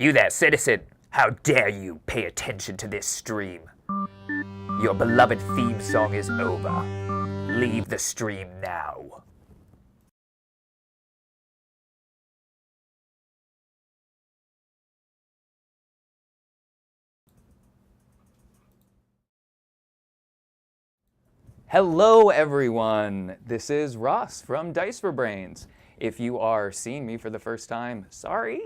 You there, citizen! How dare you pay attention to this stream? Your beloved theme song is over. Leave the stream now. Hello everyone! This is Ross from Dice for Brains. If you are seeing me for the first time, sorry.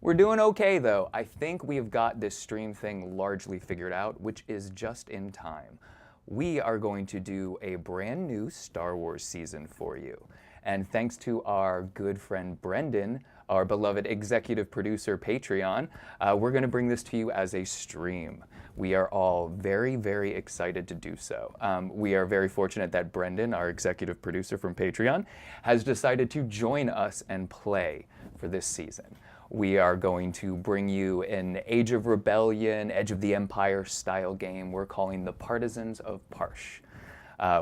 We're doing okay though. I think we've got this stream thing largely figured out, which is just in time. We are going to do a brand new Star Wars season for you. And thanks to our good friend Brendan, our beloved executive producer Patreon, we're going to bring this to you as a stream. We are all very, very excited to do so. We are very fortunate that Brendan, our executive producer from Patreon, has decided to join us and play for this season. We are going to bring you an Age of Rebellion, Edge of the Empire style game we're calling the Partisans of Parsh.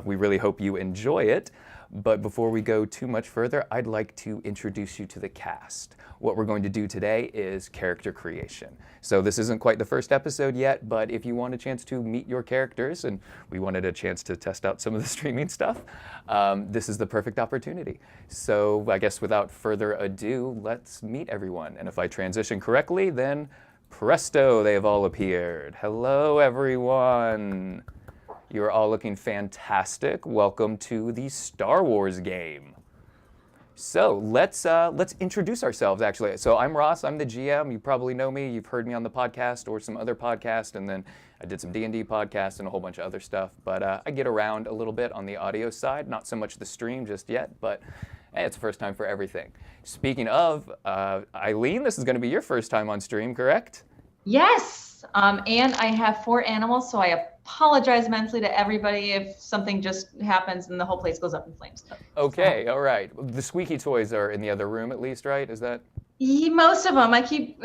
We really hope you enjoy it. But before we go too much further, I'd like to introduce you to the cast. What we're going to do today is character creation. So this isn't quite the first episode yet, but if you want a chance to meet your characters, and we wanted a chance to test out some of the streaming stuff, this is the perfect opportunity. So I guess without further ado, let's meet everyone. And if I transition correctly, then presto, they have all appeared. Hello, everyone. You're all looking fantastic. Welcome to the Star Wars game. So let's introduce ourselves, actually. So I'm Ross, I'm the GM. You probably know me. You've heard me on the podcast or some other podcast, and then I did some D&D podcasts and a whole bunch of other stuff. But I get around a little bit on the audio side, not so much the stream just yet, but hey, it's the first time for everything. Speaking of, Eileen, this is going to be your first time on stream, correct? Yes, and I have 4 animals, so I apologize immensely to everybody if something just happens and the whole place goes up in flames. Okay, all right. The squeaky toys are in the other room at least, right? Is that? Most of them. I keep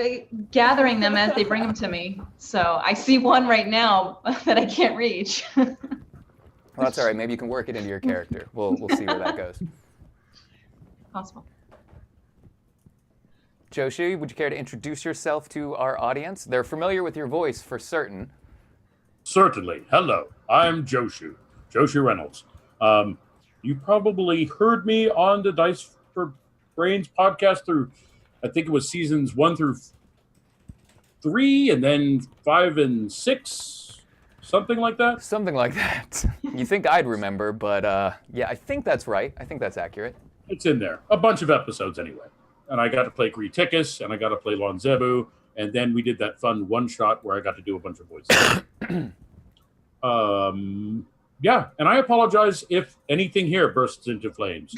gathering them as they bring them to me. So I see one right now that I can't reach. Well, that's all right. Maybe you can work it into your character. We'll see where that goes. Possible. Joshi, would you care to introduce yourself to our audience? They're familiar with your voice for certain. Certainly. Hello, I'm Joshi Reynolds. You probably heard me on the Dice for Brains podcast through, I think it was seasons 1 through 3, and then 5 and 6, something like that. Something like that. You think I'd remember, but yeah, I think that's right. I think that's accurate. It's in there. A bunch of episodes anyway. And I got to play Greeticus, and I got to play Lon Zebu, and then we did that fun one-shot where I got to do a bunch of voices. Yeah, and I apologize if anything here bursts into flames.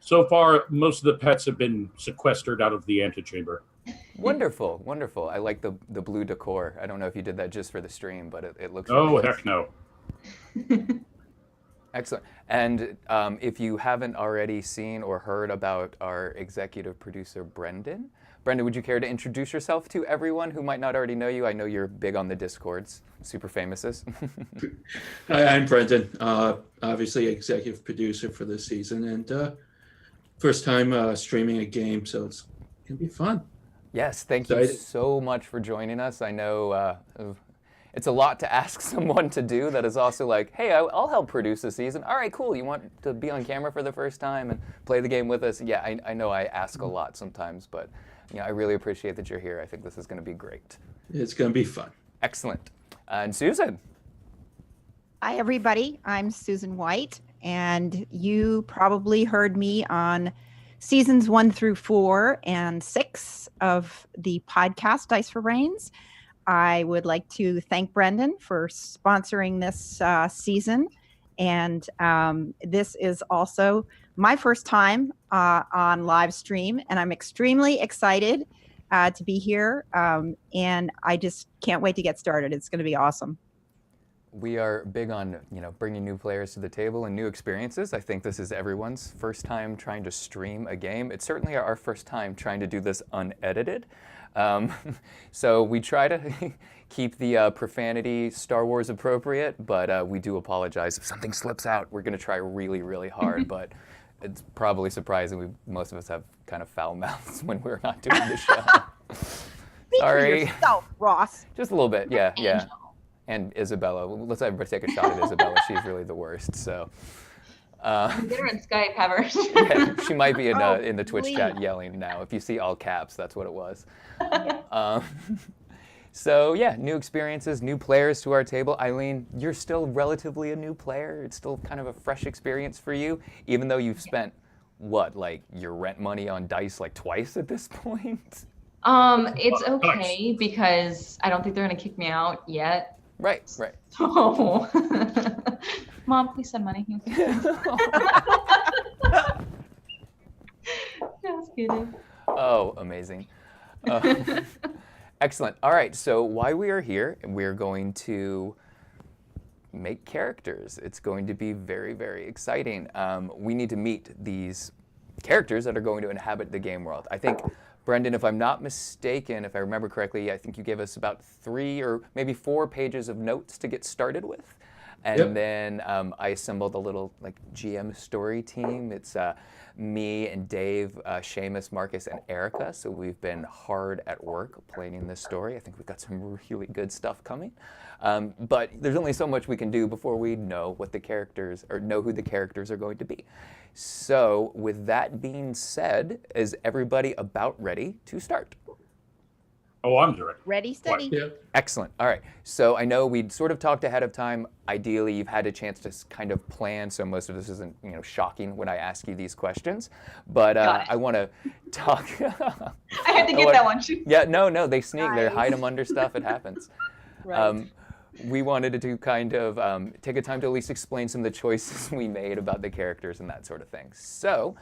So far, most of the pets have been sequestered out of the antechamber. Wonderful, wonderful. I like the blue decor. I don't know if you did that just for the stream, but it looks Oh, really heck no. Excellent. And if you haven't already seen or heard about our executive producer, Brendan, would you care to introduce yourself to everyone who might not already know you? I know you're big on the Discords, super famouses. Hi, I'm Brendan, obviously executive producer for this season, and first time streaming a game, so it's going to be fun. Yes, thank you so much for joining us. I know it's a lot to ask someone to do that is also like, hey, I'll help produce a season. All right, cool. You want to be on camera for the first time and play the game with us? Yeah, I know I ask a lot sometimes, but I really appreciate that you're here. I think this is going to be great. It's going to be fun. Excellent. And Susan. Hi, everybody. I'm Susan White, and you probably heard me on seasons 1 through 4 and 6 of the podcast Dice for Brains. I would like to thank Brendan for sponsoring this season. And this is also my first time on live stream, and I'm extremely excited to be here. And I just can't wait to get started. It's going to be awesome. We are big on bringing new players to the table and new experiences. I think this is everyone's first time trying to stream a game. It's certainly our first time trying to do this unedited. So we try to keep the profanity Star Wars appropriate, but we do apologize if something slips out. We're going to try really, really hard, but it's probably surprising most of us have kind of foul mouths when we're not doing the show. Speak for Sorry. yourself, Ross. Just a little bit, yeah. Angel. And Isabella. Let's everybody take a shot at Isabella. She's really the worst. So Get her on Skype, have her. yeah, she might be Oh, in the Twitch please. chat yelling now. If you see all caps, that's what it was. So yeah, new experiences, new players to our table. Eileen, you're still relatively a new player. It's still kind of a fresh experience for you, even though you've spent like your rent money on dice like twice at this point. It's okay because I don't think they're gonna kick me out yet. Right. So, Mom, please send money. Just kidding. Oh, amazing. Excellent. All right, so while we are here, we're going to make characters. It's going to be very, very exciting. We need to meet these characters that are going to inhabit the game world. I think, Brendan, if I'm not mistaken, if I remember correctly, I think you gave us about 3 or maybe 4 pages of notes to get started with. And then I assembled a little GM story team. It's me and Dave, Seamus, Marcus, and Erica. So we've been hard at work planning this story. I think we've got some really good stuff coming. But there's only so much we can do before we know what the characters, or know who the characters are going to be. So with that being said, is everybody about ready to start? Oh, I'm ready. Ready, steady. Yeah. Excellent. All right. So I know we'd sort of talked ahead of time. Ideally, you've had a chance to kind of plan, so most of this isn't shocking when I ask you these questions. But I want to talk. I had to get that one. Yeah. No. They sneak. They Nice. hide them under stuff. It happens. Right. We wanted to kind of take a time to at least explain some of the choices we made about the characters and that sort of thing. So,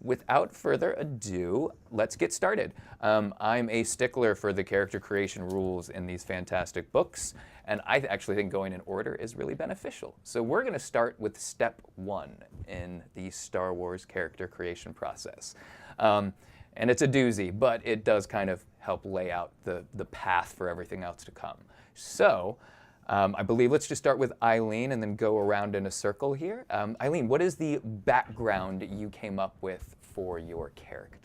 without further ado, let's get started. I'm a stickler for the character creation rules in these fantastic books, and I actually think going in order is really beneficial. So we're going to start with step 1 in the Star Wars character creation process. And it's a doozy, but it does kind of help lay out the path for everything else to come. So I believe let's just start with Eileen and then go around in a circle here. Eileen, what is the background you came up with for your character?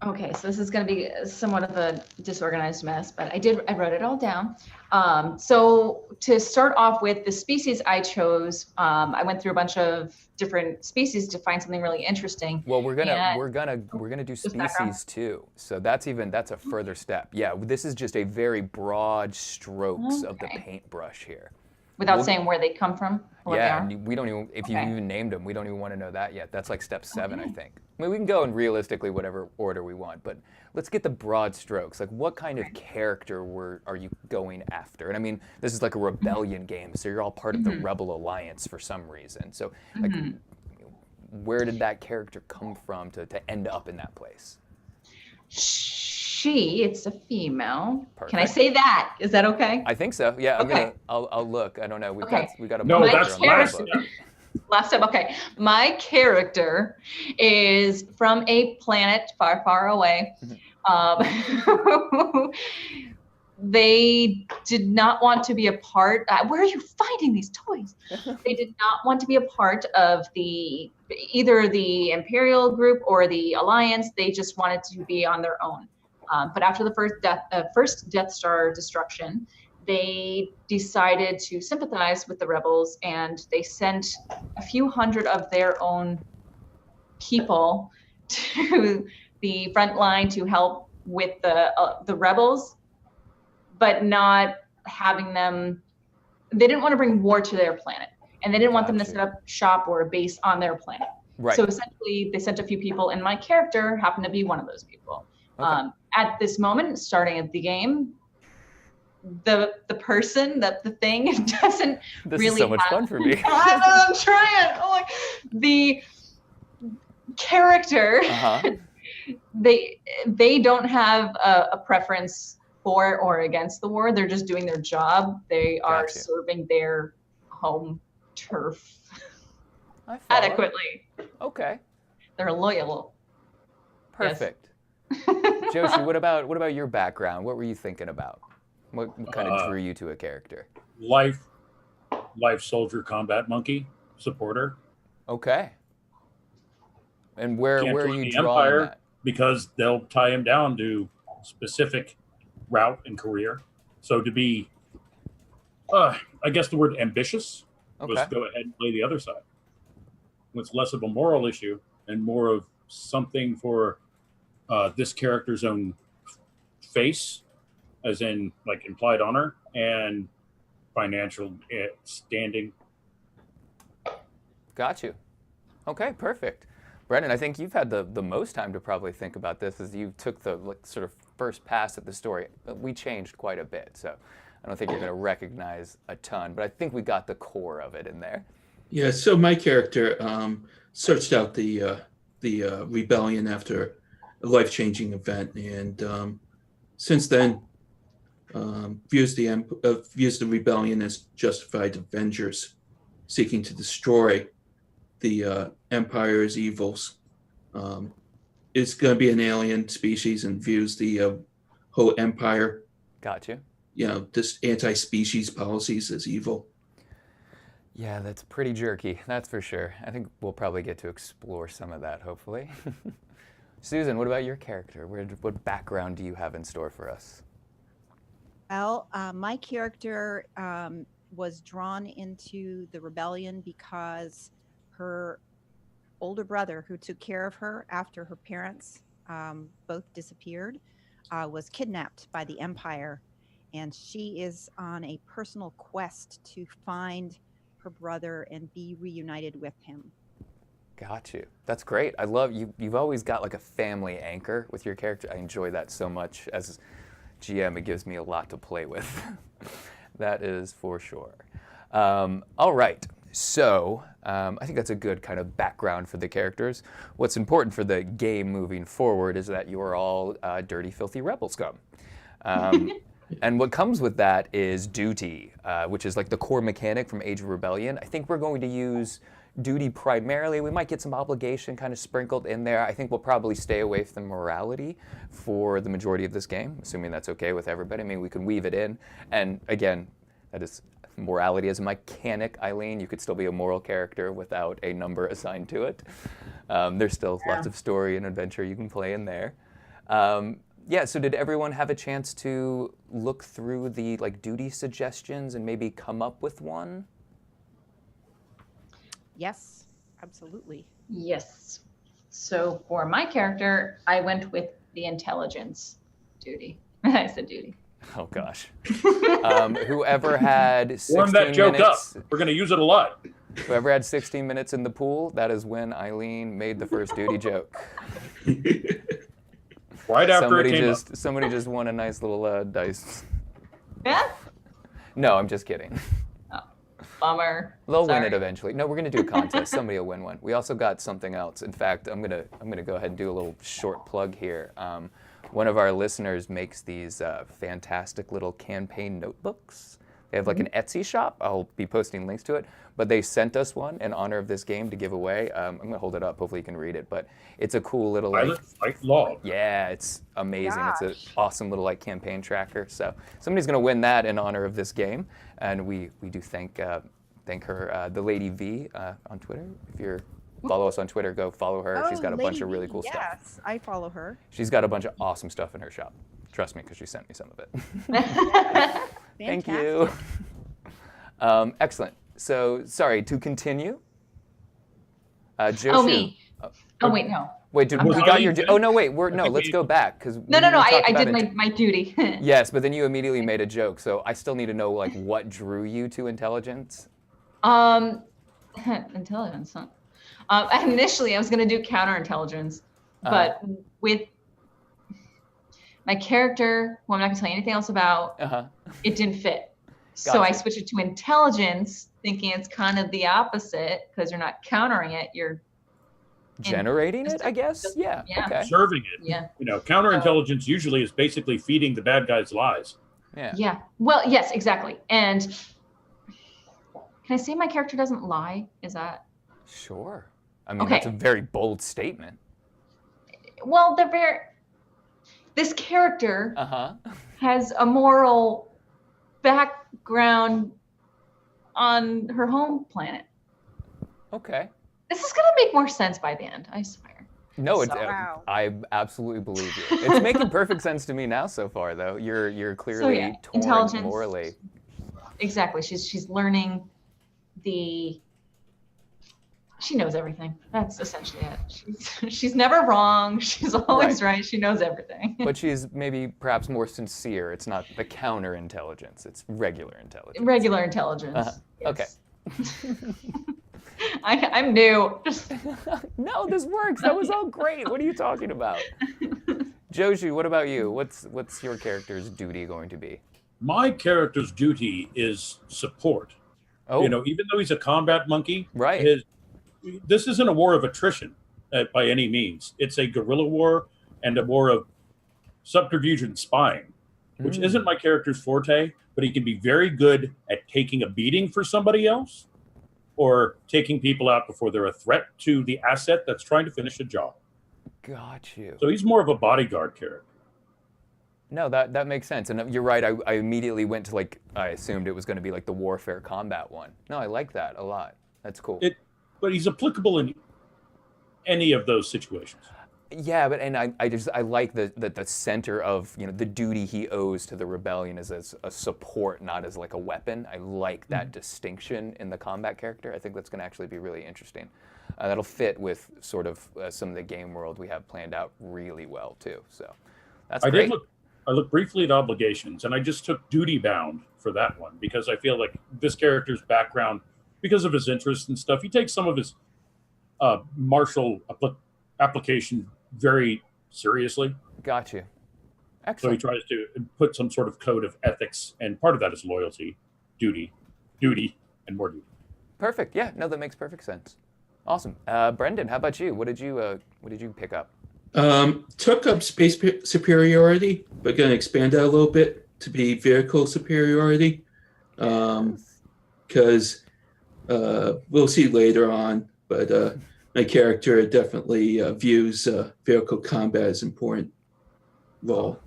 Okay, so this is going to be somewhat of a disorganized mess, but I wrote it all down. So to start off with, the species I chose, I went through a bunch of different species to find something really interesting. Well, we're gonna do background. species too. So that's a further step. Yeah, this is just a very broad strokes of the Okay. paintbrush here. Without saying where they come from or what Yeah, they are. and we don't even, if you Okay. even named them, we don't even want to know that yet. That's like step 7, I Okay. think. I mean, we can go in realistically whatever order we want, but let's get the broad strokes. Like, what kind of character are you going after? And I mean, this is like a rebellion game, so you're all part of the Rebel Alliance for some reason. So, like, where did that character come from to end up in that place? It's a female. Can I Perfect. say that? Is that okay? I think so. Yeah, Okay. I'll look. I don't know. Okay. We got a No, bunch that's on the last book. step. Last step. Okay. My character is from a planet far, far away. They did not want to be a part. Where are you finding these toys? They did not want to be a part of either the Imperial group or the Alliance. They just wanted to be on their own. But after the first Death Star destruction, they decided to sympathize with the rebels, and they sent a few hundred of their own people to the front line to help with the rebels, but not having them. They didn't want to bring war to their planet, and they didn't want them to Gotcha. set up shop or a base on their planet. Right. So essentially, they sent a few people, and my character happened to be one of those people. Okay. At this moment, starting at the game, the person, the thing doesn't This really is so much have- fun for me. I know, I'm trying. Oh the character, Uh-huh. they don't have a preference for or against the war. They're just doing their job. They are Gotcha. serving their home turf I follow. adequately. Okay. They're loyal. Yes. Perfect. Joshi, what about your background? What were you thinking about? What kind of drew you to a character? Life soldier combat monkey supporter. Okay. And where Can't are join you the drawing Empire that? because they'll tie him down to specific route and career. So to be, I guess the word ambitious was Okay. go ahead and play the other side. It's less of a moral issue and more of something for this character's own face, as in like implied honor and financial standing. Got you. Okay, perfect. Brendan, I think you've had the most time to probably think about this as you took the sort of first pass at the story. We changed quite a bit, so I don't think you're going to recognize a ton, but I think we got the core of it in there. Yeah, so my character searched out the rebellion after a life-changing event, and since then views the rebellion as justified avengers seeking to destroy the Empire's evils. It's going to be an alien species and views the whole Empire, Got you. this anti-species policies as evil. Yeah, that's pretty jerky, that's for sure. I think we'll probably get to explore some of that, hopefully. Susan, what about your character? What background do you have in store for us? Well, my character was drawn into the rebellion because her older brother, who took care of her after her parents both disappeared, was kidnapped by the Empire. And she is on a personal quest to find her brother and be reunited with him. Got you. That's great. I love you. You've always got like a family anchor with your character. I enjoy that so much. As GM, it gives me a lot to play with. That is for sure. All right. So I think that's a good kind of background for the characters. What's important for the game moving forward is that you are all dirty, filthy rebel scum. And what comes with that is duty, which is like the core mechanic from Age of Rebellion. I think we're going to use duty primarily. We might get some obligation kind of sprinkled in there. I think we'll probably stay away from morality for the majority of this game, assuming that's okay with everybody. I mean, we can weave it in. And again, that is morality as a mechanic, Eileen. You could still be a moral character without a number assigned to it. There's still lots of story and adventure you can play in there. Yeah, so did everyone have a chance to look through the duty suggestions and maybe come up with one? Yes, absolutely. Yes. So for my character, I went with the intelligence duty. I said duty. Oh gosh. Whoever had 16 Warm that joke minutes, up. We're going to use it a lot. whoever had 16 minutes in the pool, that is when Eileen made the first duty joke. Right after it came up. Somebody just won a nice little dice. Yeah? No, I'm just kidding. Oh, bummer. They'll win Sorry. it eventually. No, we're gonna do a contest. Somebody will win one. We also got something else. In fact, I'm gonna go ahead and do a little short plug here. One of our listeners makes these fantastic little campaign notebooks. They have like an Etsy shop. I'll be posting links to it. But they sent us one in honor of this game to give away. I'm gonna hold it up. Hopefully you can read it. But it's a cool little Pilot Fight Log. yeah, it's amazing. It's an Gosh. awesome little campaign tracker. So somebody's gonna win that in honor of this game, and we do thank her, the Lady V, on Twitter. If you follow us on Twitter, go follow her. She's got a bunch of really cool stuff. Yes, I follow her. She's got a bunch of awesome stuff in her shop. Trust me, because she sent me some of it. Thank you. Excellent. So sorry to continue. Joshua. Oh, me. Oh, wait, no. Wait, we sorry. got your. Oh no, wait. I think Let's we- go back because No, I did my duty. Yes, but then you immediately made a joke, so I still need to know what drew you to intelligence. Intelligence, huh? Initially, I was going to do counterintelligence, but with my character, who I'm not going to tell you anything else about, it didn't fit. So I Gotcha. switched it to intelligence, thinking it's kind of the opposite because you're not countering it, you're Generating it, I guess. Yeah. Yeah. Okay. Serving it. yeah. Counterintelligence usually is basically feeding the bad guys lies. Yeah. Yeah. Well, yes, exactly. And can I say my character doesn't lie? Is that Sure. I mean, Okay. that's a very bold statement. well? This character has a moral background on her home planet. Okay. This is gonna make more sense by the end, I swear. No, it's So- Wow. I absolutely believe you. It's making perfect sense to me now so far, though. You're clearly yeah, torn intelligence. morally. Exactly. She's learning she knows everything. That's essentially it. She's never wrong. She's always right. She knows everything. But she's maybe perhaps more sincere. It's not the counterintelligence. It's regular intelligence. Regular intelligence. Okay. I'm new. No, this works. That was all great. What are you talking about? Joshi, what about you? What's your character's duty going to be? My character's duty is support. Oh, You know, even though he's a combat monkey, right. this isn't a war of attrition by any means. It's a guerrilla war and a war of subterfuge and spying, which isn't my character's forte, but he can be very good at taking a beating for somebody else or taking people out before they're a threat to the asset that's trying to finish a job. Got you. So he's more of a bodyguard character. No, that makes sense. And you're right. I immediately went to I assumed it was going to be like the warfare combat one. No, I like that a lot. That's cool. But he's applicable in any of those situations. Yeah, but I like the center of the duty he owes to the rebellion is as a support, not as like a weapon. I like that distinction in the combat character. I think that's going to actually be really interesting. That'll fit with sort of some of the game world we have planned out really well too. So that's great. I looked briefly at obligations, and I just took duty bound for that one because I feel like this character's background, because of his interests and stuff, he takes some of his martial application very seriously. Got you. So Excellent. he tries to put some sort of code of ethics, and part of that is loyalty, duty, and more duty. Perfect. Yeah. No, that makes perfect sense. Awesome. Brendan, how about you? What did you pick up? Took up space superiority, but going to expand that a little bit to be vehicle superiority. Because we'll see later on, but my character definitely views vehicle combat as an important role.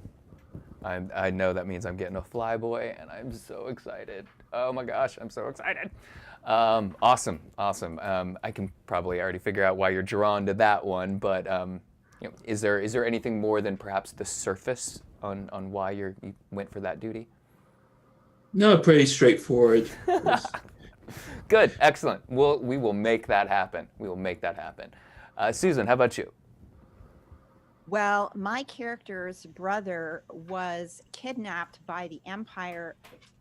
I know that means I'm getting a flyboy, and I'm so excited. Oh my gosh, I'm so excited. Awesome. I can probably already figure out why you're drawn to that one, but is there anything more than perhaps the surface on why you went for that duty? No, pretty straightforward. Good, excellent. We will make that happen. Susan, how about you? Well, my character's brother was kidnapped by the Empire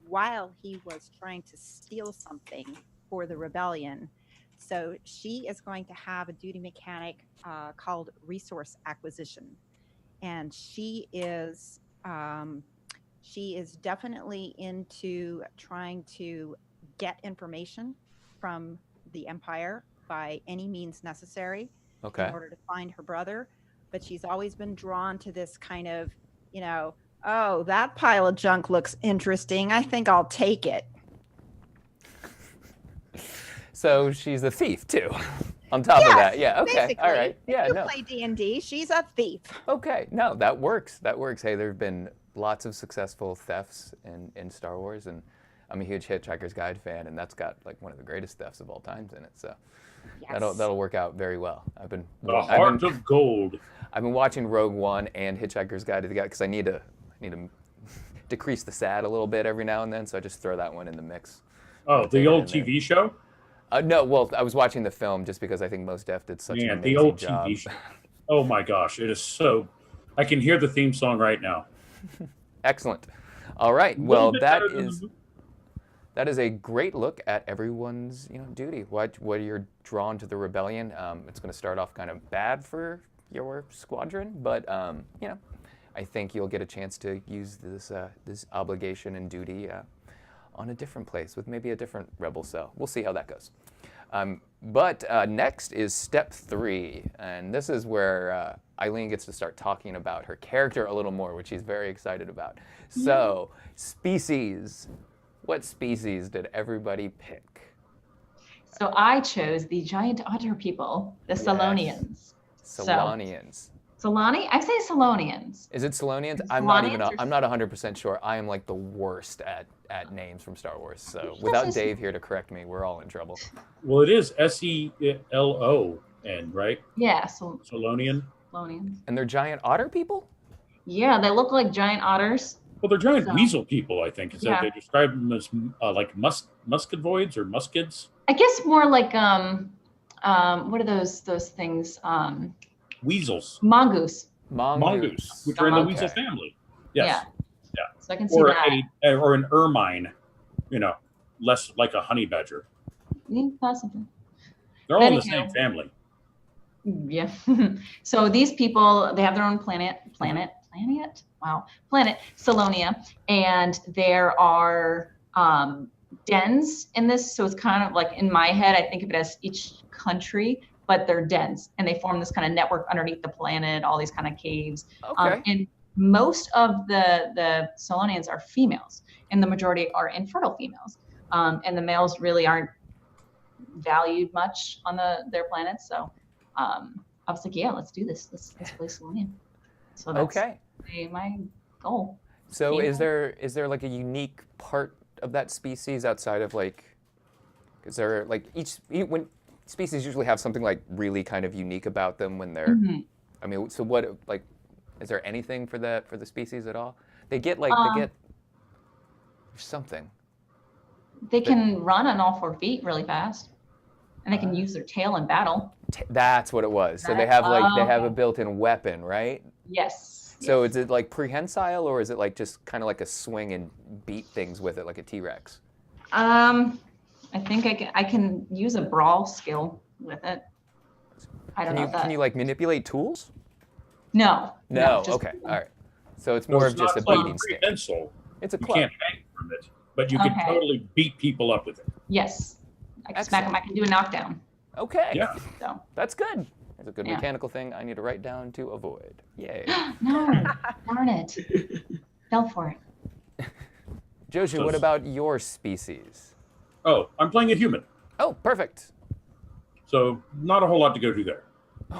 while he was trying to steal something for the rebellion. So she is going to have a duty mechanic called resource acquisition. And she is definitely into trying to get information from the Empire by any means necessary Okay. in order to find her brother. But she's always been drawn to this kind of, oh, that pile of junk looks interesting. I think I'll take it. So she's a thief too. On top of that, yeah. Okay. Basically, All right. Yeah. if you No. play D&D, she's a thief. Okay. No, that works. Hey, there have been lots of successful thefts in Star Wars, and I'm a huge Hitchhiker's Guide fan, and that's got like one of the greatest thefts of all times in it. So Yes. that'll work out very well. The heart of gold. I've been watching Rogue One and Hitchhiker's Guide to the Galaxy because I need to decrease the sad a little bit every now and then, so I just throw that one in the mix. Oh, the old TV show? No, well, I was watching the film just because I think Mos Def did such an Man, amazing the old job. TV show. Oh my gosh, it is so. I can hear the theme song right now. Excellent. All right. A Well, little bit that better than is the- that is a great look at everyone's duty. What you're drawn to the rebellion. It's going to start off kind of bad for your squadron, but I think you'll get a chance to use this obligation and duty on a different place with maybe a different rebel cell. We'll see how that goes. But next is step 3, and this is where Eileen gets to start talking about her character a little more, which she's very excited about. So, species. What species did everybody pick? So I chose the giant otter people, the Yes. Solonians. Solonians. Solani? I say Solonians. Is it Solonians? Is I'm not 100% sure. I am like the worst at names from Star Wars. So without Dave here to correct me, we're all in trouble. Well, it is SELO. and right, Yeah, so Solonian. Lonians. And they're giant otter people? Yeah, they look like giant otters. Well, they're giant So- weasel people, I think. Is that Yeah. they describe them as like muscovoids or muskids? I guess more like what are those things? Weasels. Mongoose. Mongoose, which are in the Okay. weasel family. Yes. Yeah. So I can see Or that. or an ermine, less like a honey badger. Yeah, possibly. They're all in the Anyhow. same family. Yeah. So these people, they have their own planet, Salonia, and there are dens in this. So it's kind of like, in my head, I think of it as each country, but they're dens, and they form this kind of network underneath the planet, all these kind of caves. Okay. And most of the Solonians are females, and the majority are infertile females. And the males really aren't valued much on their planets. So I was like, yeah, let's do this. Let's play Solonian. So that's Okay. my goal. So Yeah. is there like a unique part of that species outside of like, is there like when species usually have something like really kind of unique about them when they're, Mhm. I mean, so what, like, is there anything for the species at all? They get something. They can run on all 4 feet really fast, and they can use their tail in battle. That's what it was. So they That- have a okay. built-in weapon, right? Yes. So yes. is it like prehensile, or is it like just kind of like a swing and beat things with it like a T-Rex? I think I can use a brawl skill with it. I don't know if that. Can you like manipulate tools? No. No. just- Okay. All right. So it's more of just a beating stick. Prehensile. It's a You club. can't hang from it, but you can Okay. totally beat people up with it. Yes. I can smack them. I can do a knockdown. Okay. Yeah. So That's good. That's a good Yeah. mechanical thing I need to write down to avoid. Yay. no, darn it. Fell for it. Joshu, what about your species? Oh, I'm playing a human, Oh, perfect. so not a whole lot to go through there.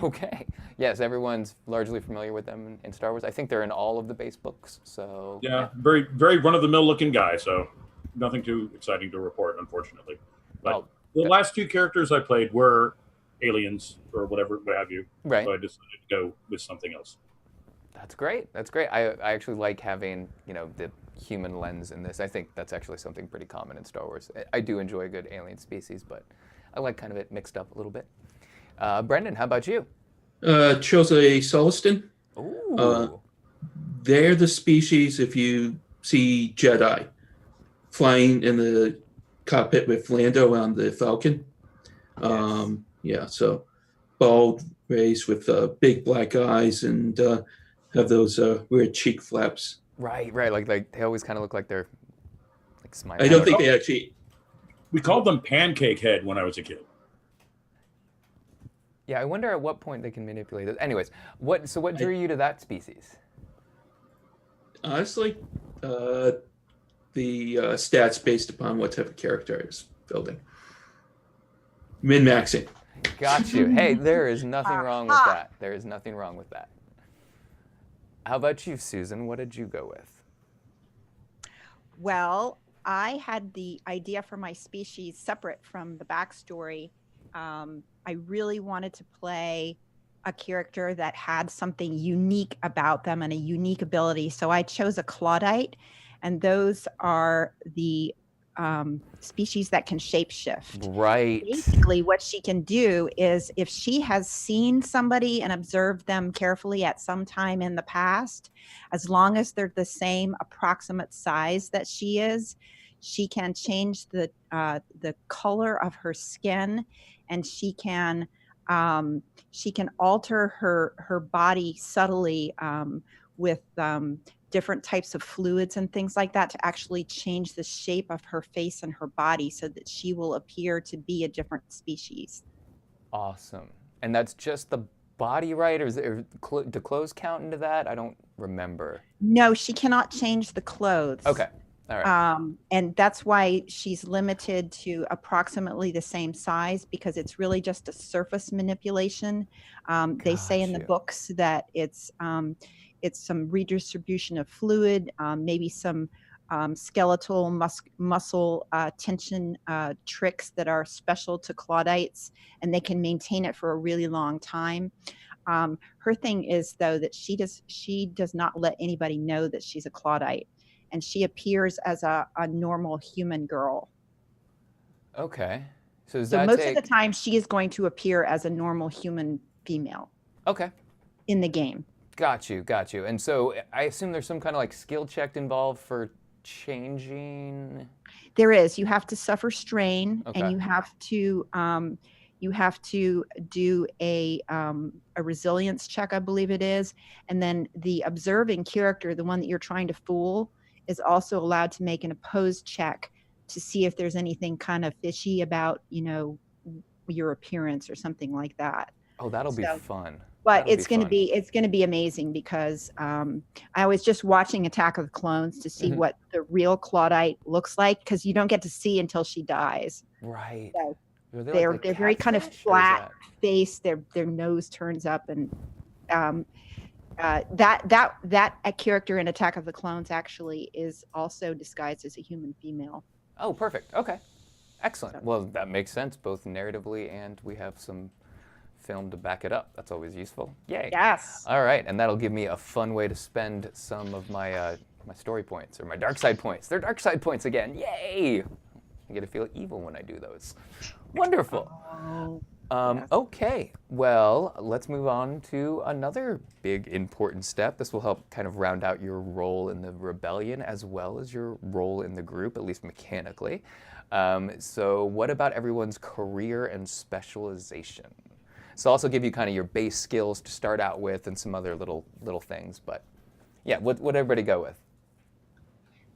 Okay. Yes, everyone's largely familiar with them in Star Wars. I think they're in all of the base books. So Yeah, very very run-of-the-mill looking guy, so nothing too exciting to report, unfortunately. But Oh, the last 2 characters I played were aliens or whatever, what have you. right. So I decided to go with something else. That's great. That's great. I actually like having, the human lens in this. I think that's actually something pretty common in Star Wars. I do enjoy a good alien species, but I like kind of it mixed up a little bit. Brendan, how about you? Chose a Solistan. Ooh. They're the species, if you see Jedi flying in the cockpit with Lando on the Falcon. Yeah, so bald race with big black eyes and have those weird cheek flaps. Right. Like they always kind of look like they're like smiling. I don't think they actually. We called them Pancake Head when I was a kid. Yeah, I wonder at what point they can manipulate it. Anyways, what drew you to that species? Honestly, the stats based upon what type of character I was building. Min-maxing. Got you. Hey, there is nothing wrong with that. There is nothing wrong with that. How about you, Susan? What did you go with? Well, I had the idea for my species separate from the backstory. I really wanted to play a character that had something unique about them and a unique ability. So I chose a Claudite, and those are the species that can shapeshift. Right. Basically, what she can do is if she has seen somebody and observed them carefully at some time in the past, as long as they're the same approximate size that she is, she can change the color of her skin, and she can alter her body subtly with different types of fluids and things like that to actually change the shape of her face and her body so that she will appear to be a different species. Awesome. And that's just the body, right? Or do clothes count into that? I don't remember. No, she cannot change the clothes. Okay. All right. And that's why she's limited to approximately the same size, because it's really just a surface manipulation. They say in the Gotcha. books that it's some redistribution of fluid, maybe some skeletal muscle tension tricks that are special to Claudites, and they can maintain it for a really long time. Her thing is, though, that she does not let anybody know that she's a Claudite, and she appears as a normal human girl. Okay. So most of the time, she is going to appear as a normal human female. Okay. In the game. Got you. And so I assume there's some kind of like skill check involved for changing. There is. You have to suffer strain, Okay. and you have to do a resilience check, I believe it is, and then the observing character, the one that you're trying to fool, is also allowed to make an opposed check to see if there's anything kind of fishy about, your appearance or something like that. Oh, that'll be fun. But it's going to be amazing, because I was just watching Attack of the Clones to see what the real Claudite looks like, because you don't get to see until she dies. Right. So they're very kind of flat face. Their nose turns up, and that character in Attack of the Clones actually is also disguised as a human female. Oh, perfect. Okay. Excellent. Well, that makes sense, both narratively, and we have some film to back it up. That's always useful. Yay. Yes. All right, and that'll give me a fun way to spend some of my my story points, or my dark side points. They're dark side points again. Yay! I get to feel evil when I do those. Wonderful. Yes. Okay, well, let's move on to another big important step. This will help kind of round out your role in the rebellion as well as your role in the group, at least mechanically. So what about everyone's career and specialization? So I'll also give you kind of your base skills to start out with and some other little things, but yeah, what everybody go with?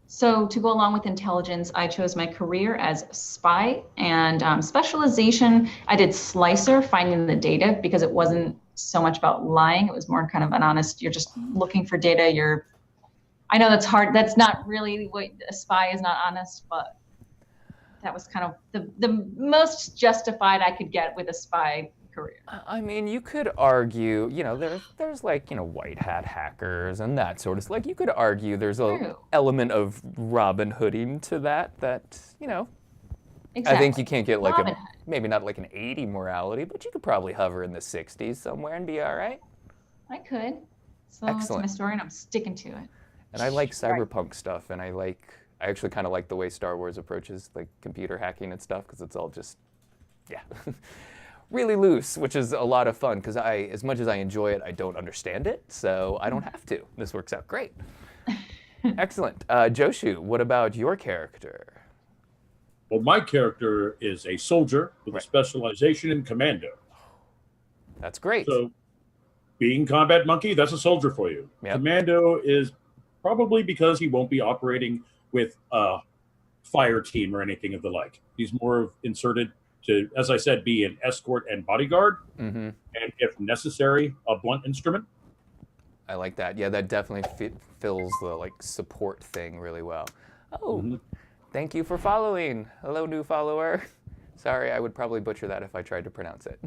So to go along with intelligence, I chose my career as spy, and specialization, I did slicer, finding the data, because it wasn't so much about lying. It was more kind of an honest, you're just looking for data. I know that's hard. That's not really what a spy is, not honest, but that was kind of the most justified I could get with a spy career. I mean, you could argue, there's like, white hat hackers and that sort of, like, you could argue there's a element of Robin Hooding to that, Exactly. I think you can't get like maybe not like an 80 morality, but you could probably hover in the 60s somewhere and be all right. I could. So Excellent. That's my story, and I'm sticking to it. And I like cyberpunk stuff, and I actually kind of like the way Star Wars approaches like computer hacking and stuff, because it's all just, really loose, which is a lot of fun, because as much as I enjoy it, I don't understand it, so I don't have to. This works out great. Excellent. Joshu, what about your character? Well, my character is a soldier with a specialization in commando. That's great. So being combat monkey, that's a soldier for you. Yep. Commando is probably because he won't be operating with a fire team or anything of the like. He's more inserted to, as I said, be an escort and bodyguard, and if necessary, a blunt instrument. I like that. Yeah, that definitely fills the like support thing really well. Oh, thank you for following. Hello, new follower. Sorry, I would probably butcher that if I tried to pronounce it.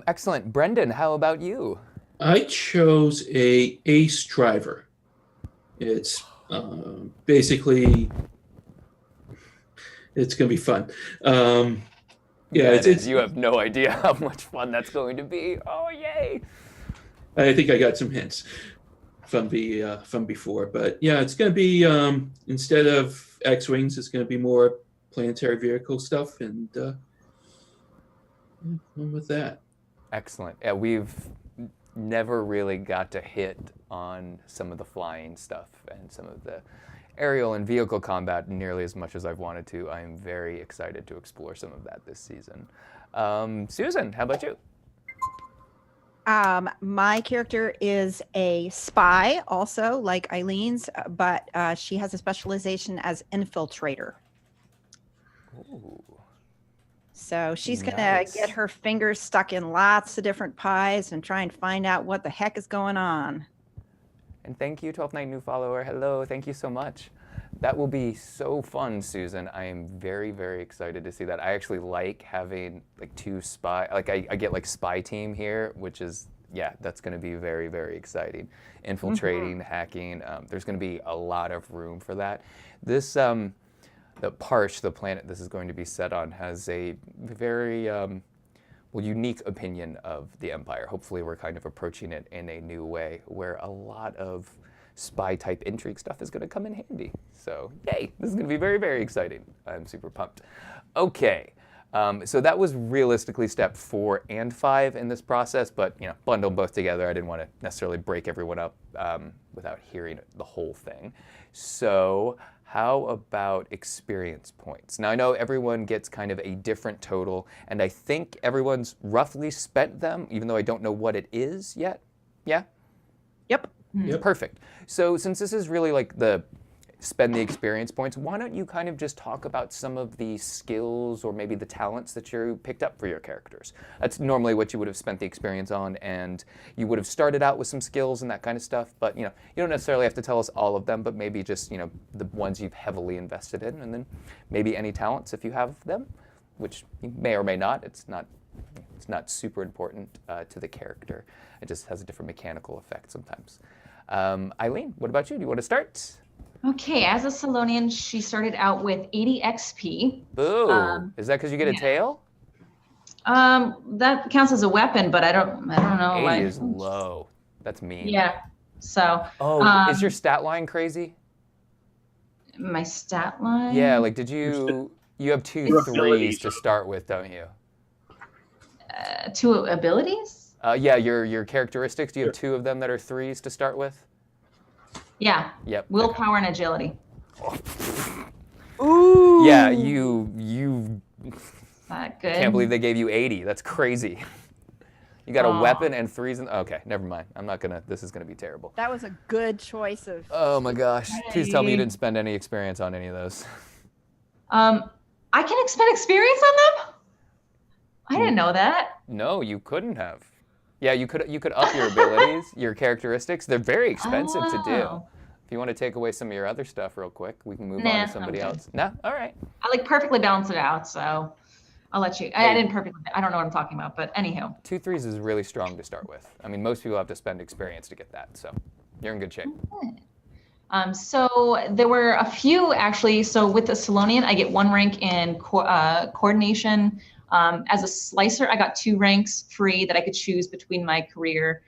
Excellent. Brendan, how about you? I chose a ace driver. It's basically, it's going to be fun. You have no idea how much fun that's going to be. Oh, yay. I think I got some hints from before, but yeah, it's going to be, instead of X-Wings, it's going to be more planetary vehicle stuff, and with that. Excellent. Yeah, we've never really got to hit on some of the flying stuff and some of the aerial and vehicle combat nearly as much as I've wanted to. I am very excited to explore some of that this season. Susan, how about you? My character is a spy also, like Eileen's, but she has a specialization as infiltrator. Ooh. So she's going to get her fingers stuck in lots of different pies and try and find out what the heck is going on. And thank you, 12th Night new follower. Hello, thank you so much. That will be so fun, Susan. I am very, very excited to see that. I actually like having like two spy, like I get like spy team here, which is Yeah, that's going to be very, very exciting. Infiltrating, hacking, there's going to be a lot of room for that. This, the Parsh, the planet this is going to be set on, has a very unique opinion of the Empire. Hopefully we're kind of approaching it in a new way where a lot of spy-type intrigue stuff is going to come in handy. So, yay, this is going to be very, very exciting. I'm super pumped. Okay. So that was realistically step 4 and 5 in this process, but bundle them both together. I didn't want to necessarily break everyone up without hearing the whole thing. So how about experience points? Now I know everyone gets kind of a different total, and I think everyone's roughly spent them, even though I don't know what it is yet. Yeah? Yep. Yep. Perfect. So since this is really like the spend the experience points, why don't you kind of just talk about some of the skills or maybe the talents that you picked up for your characters? That's normally what you would have spent the experience on, and you would have started out with some skills and that kind of stuff, but you don't necessarily have to tell us all of them, but maybe just the ones you've heavily invested in, and then maybe any talents if you have them, which you may or may not. It's not super important to the character. It just has a different mechanical effect sometimes. Eileen, what about you? Do you want to start? Okay, as a Salonian, she started out with 80 XP. Boo! Is that because you get a tail? That counts as a weapon, but I don't know. 80 is low. That's mean. Yeah. So. Oh, is your stat line crazy? My stat line? Yeah, like did you have 2 3s to start with, don't you? 2 abilities? Yeah, your characteristics. Do you have 2 of them that are 3s to start with? Yeah. Yep. Willpower and agility. Ooh. Yeah, you Not good. can't believe they gave you 80. That's crazy. You got a weapon and 3s. Okay, never mind. This is gonna be terrible. That was a good choice of. Oh my gosh. Please tell me you didn't spend any experience on any of those. I can expend experience on them? I didn't know that. No, you couldn't have. Yeah, you could up your abilities, your characteristics. They're very expensive to do. Oh. If you want to take away some of your other stuff real quick, we can move on Nah, to somebody I'm good. else. No? All right. I perfectly balance it out, so I'll let you. I didn't perfectly. I don't know what I'm talking about, but anyhow. 2 3s is really strong to start with. I mean, most people have to spend experience to get that, so you're in good shape. So there were a few actually. So with the Salonian, I get 1 rank in coordination. As a slicer, I got 2 ranks free that I could choose between my career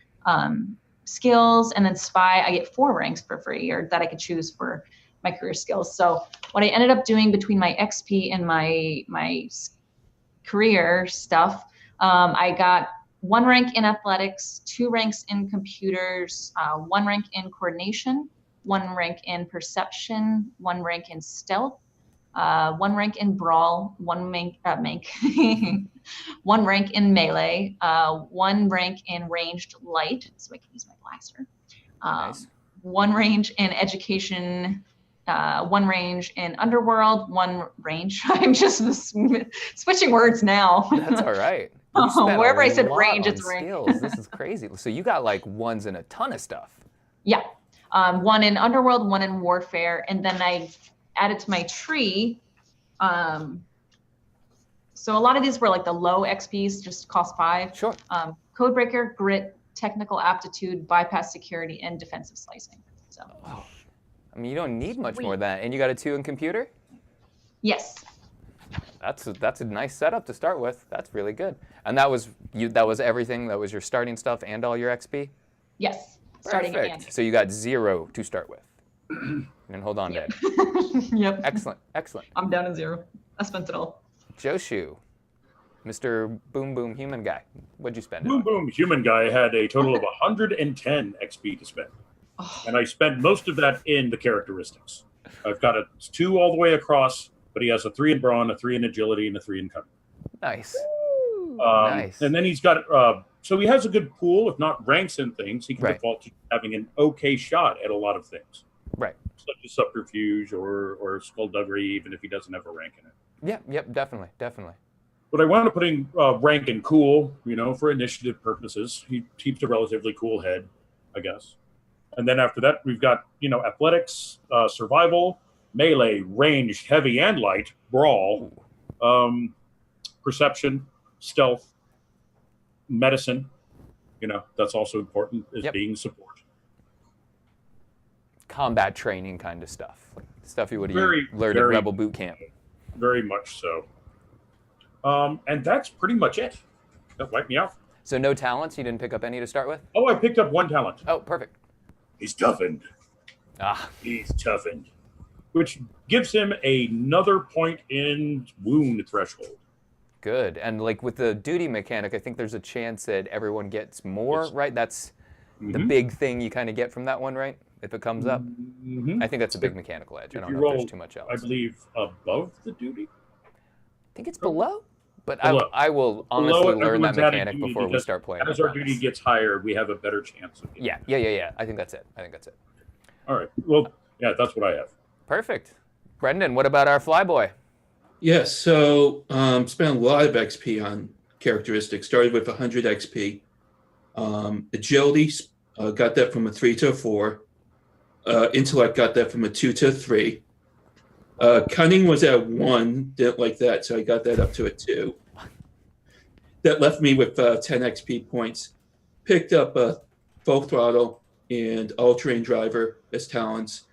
skills, and then spy, I get 4 ranks for free, or that I could choose for my career skills. So what I ended up doing between my XP and my career stuff, I got 1 rank in athletics, 2 ranks in computers, 1 rank in coordination, 1 rank in perception, 1 rank in stealth, 1 rank in brawl, 1 rank, 1 rank in melee, 1 rank in ranged light, so I can use my blaster. Nice. 1 range in education, 1 range in underworld, 1 range. I'm just switching words now. That's all right. You spent Wherever a I said lot range, on it's range. skills. This is crazy. So you got like 1s in a ton of stuff. Yeah. 1 in underworld, 1 in warfare, and then I added to my tree. So a lot of these were like the low XPs, just cost 5. Sure. Codebreaker, grit, technical aptitude, bypass security, and defensive slicing. So. Oh, I mean, you don't need much Sweet. more than that. And you got a 2 in computer? Yes. That's a nice setup to start with. That's really good. And that was everything. That was your starting stuff and all your XP? Yes. Starting Perfect. again. So you got 0 to start with. And hold on, Dad. Yep. Excellent. Excellent. I'm down to 0. I spent it all. Joshu, Mr. Boom Boom Human Guy, what'd you spend it Boom on? Boom Human Guy had a total of 110 XP to spend. Oh, And I spent most of that in the characteristics. I've got a 2 all the way across, but he has a 3 in brawn, a 3 in agility, and a 3 in cunning. Nice. Nice. And then he's got, so he has a good pool, if not ranks and things. He can Right. default to having an okay shot at a lot of things, Right. such as subterfuge or skullduggery, even if he doesn't have a rank in it. Yep, definitely. But I wound up putting rank in cool, for initiative purposes. He keeps a relatively cool head, I guess. And then after that, we've got, athletics, survival, melee, ranged, heavy and light, brawl, perception, stealth, medicine, that's also important is Yep. being support. Combat training kind of stuff. Like stuff you would have Very, learned at very- Rebel Boot Camp. Very much so. And that's pretty much it. That wiped me out. So no talents? You didn't pick up any to start with? Oh, I picked up one talent. Oh, perfect. He's toughened. Ah, He's toughened. Which gives him another point in wound threshold. good. And like with the duty mechanic, I think there's a chance that everyone gets more, Yes. right? That's the Mhm. big thing you kind of get from that one, right? If it comes up. Mhm. I think that's a big mechanical edge. I If don't you know if roll, there's too much else. I believe, above the duty. I think it's below, but Below. I will Below honestly it, learn that everyone's added mechanic duty before we because start playing. As I our duty promise. gets higher, we have a better chance of getting Yeah. I think that's it. All right. Well, yeah, that's what I have. Perfect. Brendan, what about our flyboy? Yes, so spent a lot of XP on characteristics. Started with 100 XP. Agility, got that from a 3 to a 4. Intellect, got that from a 2 to a 3. Cunning was at 1, didn't like that, so I got that up to a 2. That left me with 10 XP points. Picked up full throttle and all-terrain driver as talents.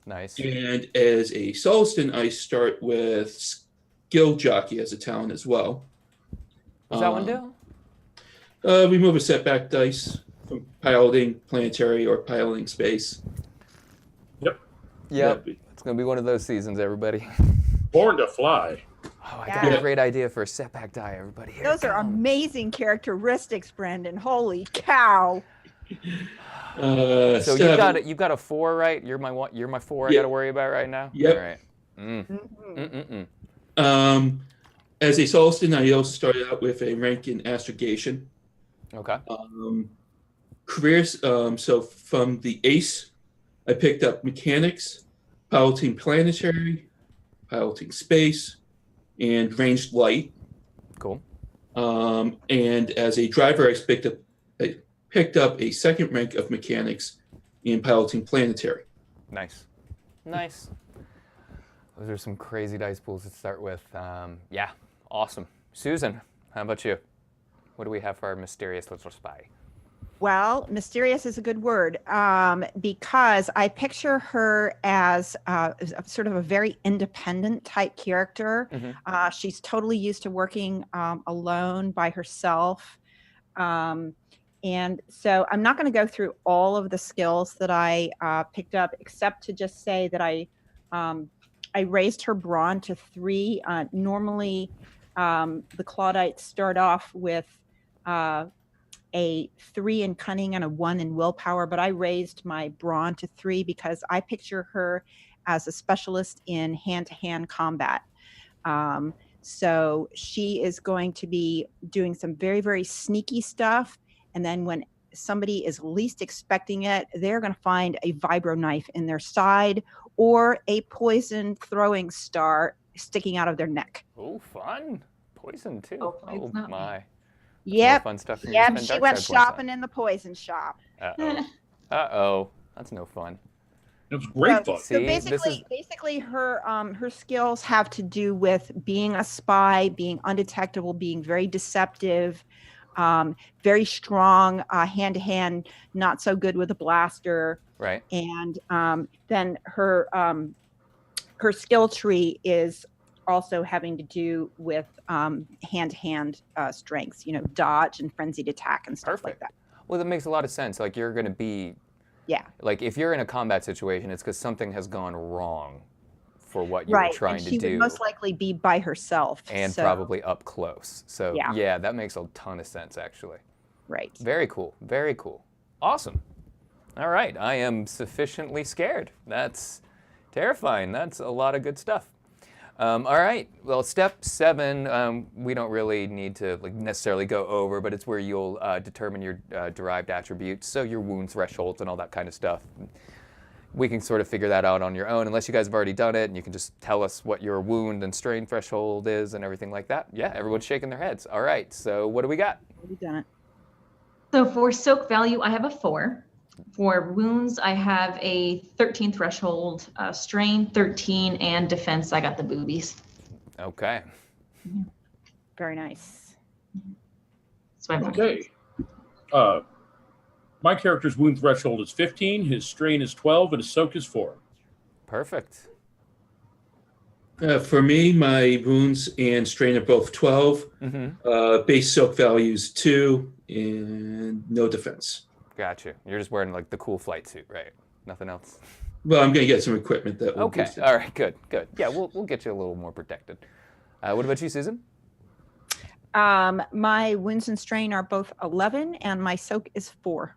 Nice. And as a Solston, I start with skill jockey as a talent as well. What's that one do? Remove a setback dice from piloting planetary or piloting space. Yep. That'd be- It's going to be one of those seasons, everybody. Born to fly. Oh, I Yeah. got a great idea for a setback die, everybody. Here Those it are comes. amazing characteristics, Brendan. Holy cow. So seven. you've got a 4, right? You're my 4 I Yeah. got to worry about right now? Yep. All right. Mhm. As a Solston, I also started out with a rank in astrogation. Okay. Careers, so from the ace, I picked up mechanics, piloting planetary, piloting space, and ranged light. Cool. And as a driver, I picked up a second rank of mechanics in piloting planetary. Nice. Those are some crazy dice pools to start with. Yeah, awesome. Susan, how about you? What do we have for our mysterious little spy? Well, mysterious is a good word because I picture her as sort of a very independent type character. Mhm. She's totally used to working alone by herself. And so I'm not going to go through all of the skills that I picked up, except to just say that I raised her brawn to 3. Normally, the Claudites start off with a 3 in cunning and a 1 in willpower, but I raised my brawn to 3 because I picture her as a specialist in hand-to-hand combat. So she is going to be doing some very, very sneaky stuff. And then when somebody is least expecting it, they're going to find a vibro knife in their side or a poison throwing star sticking out of their neck. Oh, fun. Poison, too. Hopefully it's not me. my. More Yep. fun stuff from Yep. Spend She Dark went Side points shopping in the poison shop. on. Uh-oh. That's no fun. It was great fun. See, So this basically, her skills have to do with being a spy, being undetectable, being very deceptive, very strong hand to hand, not so good with a blaster, Right. and then her skill tree is also having to do with hand to hand strengths, dodge and frenzied attack and stuff like Perfect. that. Well, that makes a lot of sense. Like, you're going to be, Yeah. like, if you're in a combat situation, it's because something has gone wrong for what you were Right. trying And to she do. would most likely be by herself. And so- probably up close. So, Yeah. yeah, that makes a ton of sense, actually. Right. Very cool. Very cool. Awesome. All right. I am sufficiently scared. That's terrifying. That's a lot of good stuff. All right. Well, step 7, we don't really need to necessarily go over, but it's where you'll determine your derived attributes, so your wound thresholds and all that kind of stuff. We can sort of figure that out on your own, unless you guys have already done it, and you can just tell us what your wound and strain threshold is and everything like that. Yeah, everyone's shaking their heads. All right. So what do we got? We've done it. So for soak value, I have a 4. For wounds, I have a 13 threshold, strain 13, and defense, I got the boobies. Okay. Very nice. So I'm Okay. My character's wound threshold is 15, his strain is 12, and his soak is 4. Perfect. For me, my wounds and strain are both 12. Base soak value is 2, and no defense. Gotcha. You're just wearing like the cool flight suit, right? Nothing else? Well, I'm going to get some equipment that will Okay. boost it. All right. Good. Good. Yeah, we'll get you a little more protected. What about you, Susan? My wounds and strain are both 11, and my soak is 4.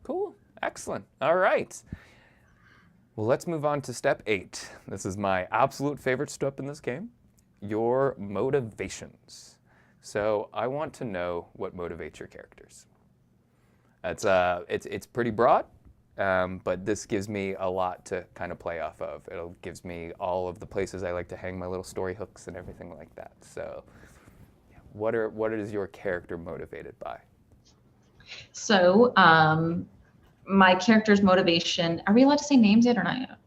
Cool. Excellent. All right. Well, let's move on to step 8. This is my absolute favorite step in this game. Your motivations. So I want to know what motivates your characters. It's pretty broad, but this gives me a lot to kind of play off of. It gives me all of the places I like to hang my little story hooks and everything like that. So what is your character motivated by? So my character's motivation, are we allowed to say names yet or not yet?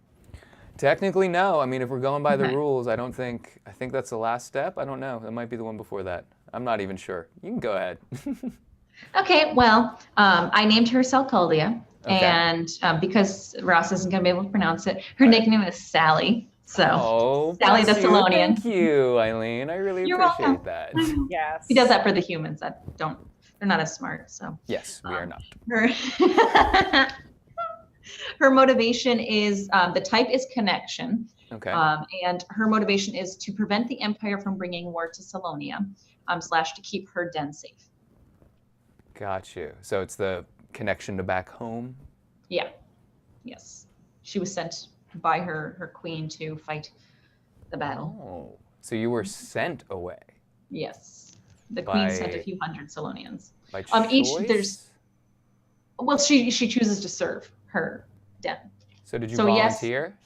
Technically, no. I mean, if we're going by the rules, I think that's the last step. I don't know. It might be the one before that. I'm not even sure. You can go ahead. Okay, well, I named her Salculdia, Okay. and because Ross isn't going to be able to pronounce it, her nickname is Sally. So Sally the bless you. Thessalonian. Thank you, Eileen. I really You're appreciate welcome. that. Yes. He does that for the humans that they're not as smart. So Yes, we are not. her motivation is the type is connection. Okay. And her motivation is to prevent the Empire from bringing war to Salonia, / to keep her den safe. Got you. So it's the connection to back home? Yeah. Yes. She was sent by her queen to fight the battle. Oh, so you were sent away Yes. The queen sent a By- few hundred Salonians. by choice? Well, she chooses to serve her den. So did you so yes. volunteer?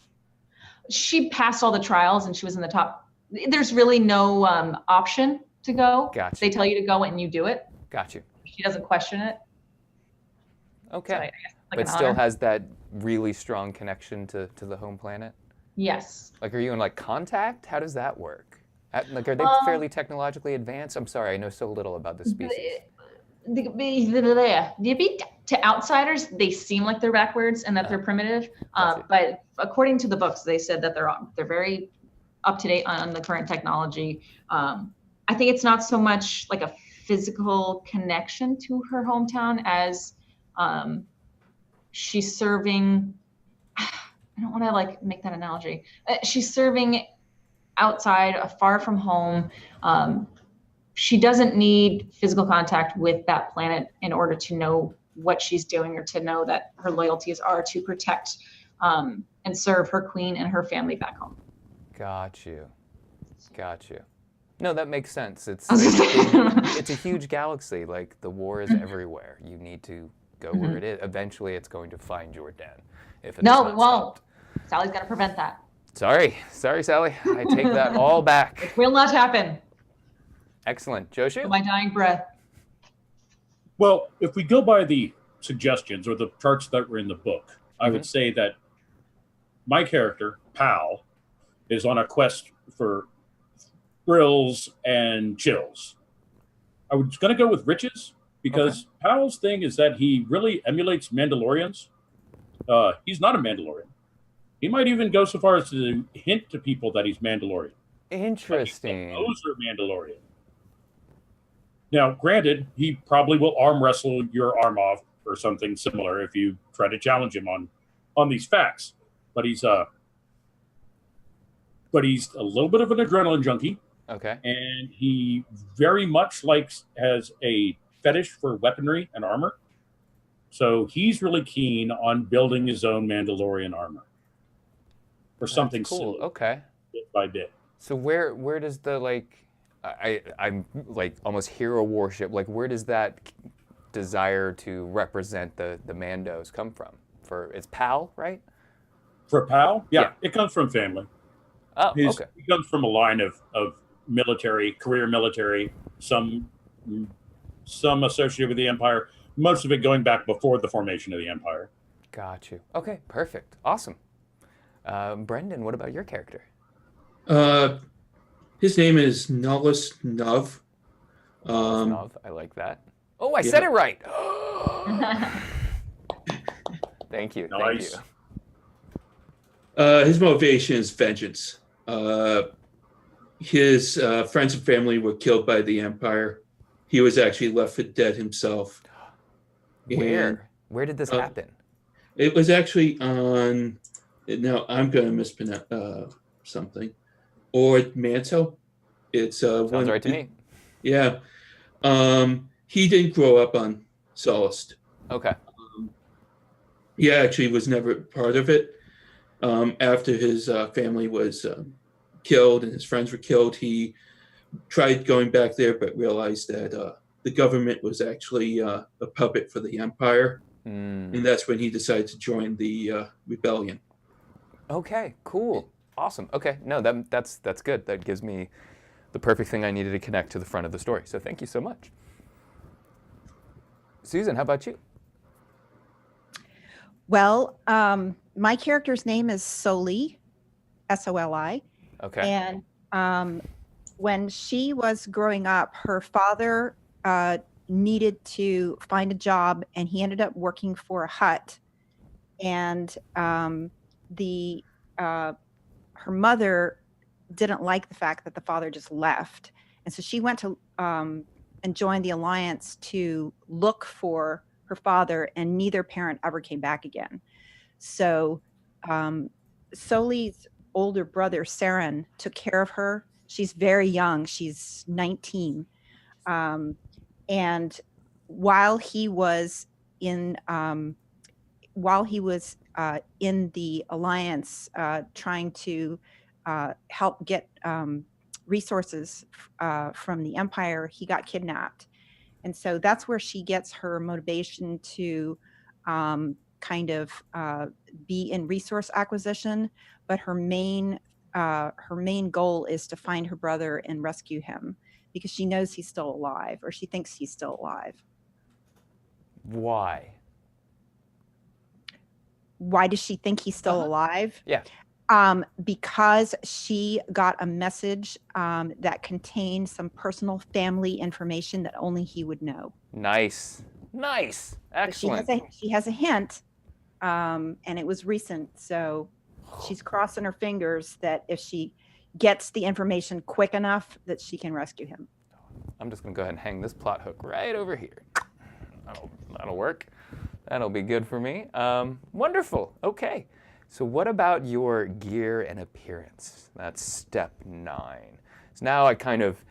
She passed all the trials and she was in the top. There's really no option to go. Gotcha. They tell you to go and you do it. Got you. She doesn't question it. Okay. So I guess it's like But an still honor. has that really strong connection to the home planet? Yes. Like, are you in like contact? How does that work? Like, are they fairly technologically advanced? I'm sorry, I know so little about this species. To outsiders, they seem like they're backwards and that they're primitive. Gotcha. But according to the books, they said that they're very up to date on the current technology. I think it's not so much like a physical connection to her hometown as she's serving. I don't want to like make that analogy. She's serving outside, far from home. She doesn't need physical contact with that planet in order to know what she's doing or to know that her loyalties are to protect and serve her queen and her family back home. Got you. No, that makes sense. It's a huge galaxy. Like, the war is everywhere. You need to go where it is. Eventually, it's going to find your den. If it's No, not it won't. stopped. Sally's got to prevent that. Sorry, Sally. I take that all back. It will not happen. Excellent. Joshu? My dying breath. Well, if we go by the suggestions or the charts that were in the book, I would say that my character, Pal, is on a quest for thrills and chills. I was going to go with riches because Pal's thing is that he really emulates Mandalorians. He's not a Mandalorian. He might even go so far as to hint to people that he's Mandalorian. Interesting. Those are Mandalorian. Now, granted, he probably will arm wrestle your arm off or something similar if you try to challenge him on these facts. But he's a little bit of an adrenaline junkie, Okay. and he very much has a fetish for weaponry and armor. So he's really keen on building his own Mandalorian armor or something Cool. similar, Okay. bit by bit. So where does the I'm like almost hero worship, like where does that desire to represent the Mandos come from? It's Pal, right? For Pal, Yeah. it comes from family. Oh, okay. He comes from a line of military, career military, some associated with the Empire, most of it going back before the formation of the Empire. Got you. Okay, perfect. Awesome. Brendan, what about your character? His name is Nullus Nuv. Nov, I like that. Oh, I said it right. Thank you. Nice. Thank you. His motivation is vengeance. His friends and family were killed by the Empire. He was actually left for dead himself. Where did this happen? It was actually on. Now I'm going to mispronounce something. Or Manto. It's Sounds right to me. Yeah. He didn't grow up on Solist. Okay. He actually was never part of it. After his family was killed and his friends were killed, he tried going back there, but realized that the government was actually a puppet for the Empire. And that's when he decided to join the rebellion. Okay, cool. Awesome. Okay, no, that's good. That gives me the perfect thing I needed to connect to the front of the story. So thank you so much. Susan, how about you? Well, my character's name is Soli, S-O-L-I. Okay. And when she was growing up, her father needed to find a job, and he ended up working for a hut. And her mother didn't like the fact that the father just left, and so she went to and joined the Alliance to look for her father, and neither parent ever came back again. So Soli's older brother, Saren, took care of her. She's very young. She's 19. And while he was in the Alliance, trying to help get resources from the Empire, he got kidnapped. And so that's where she gets her motivation to kind of be in resource acquisition. But her main goal is to find her brother and rescue him, because she knows he's still alive, or she thinks he's still alive. Why? Why does she think he's still alive? Yeah. Because she got a message that contained some personal family information that only he would know. Nice. Excellent. She has a hint, and it was recent. So she's crossing her fingers that if she gets the information quick enough, that she can rescue him. I'm just going to go ahead and hang this plot hook right over here. That'll work. That'll be good for me. Wonderful. Okay. So what about your gear and appearance? That's step 9. So now I kind of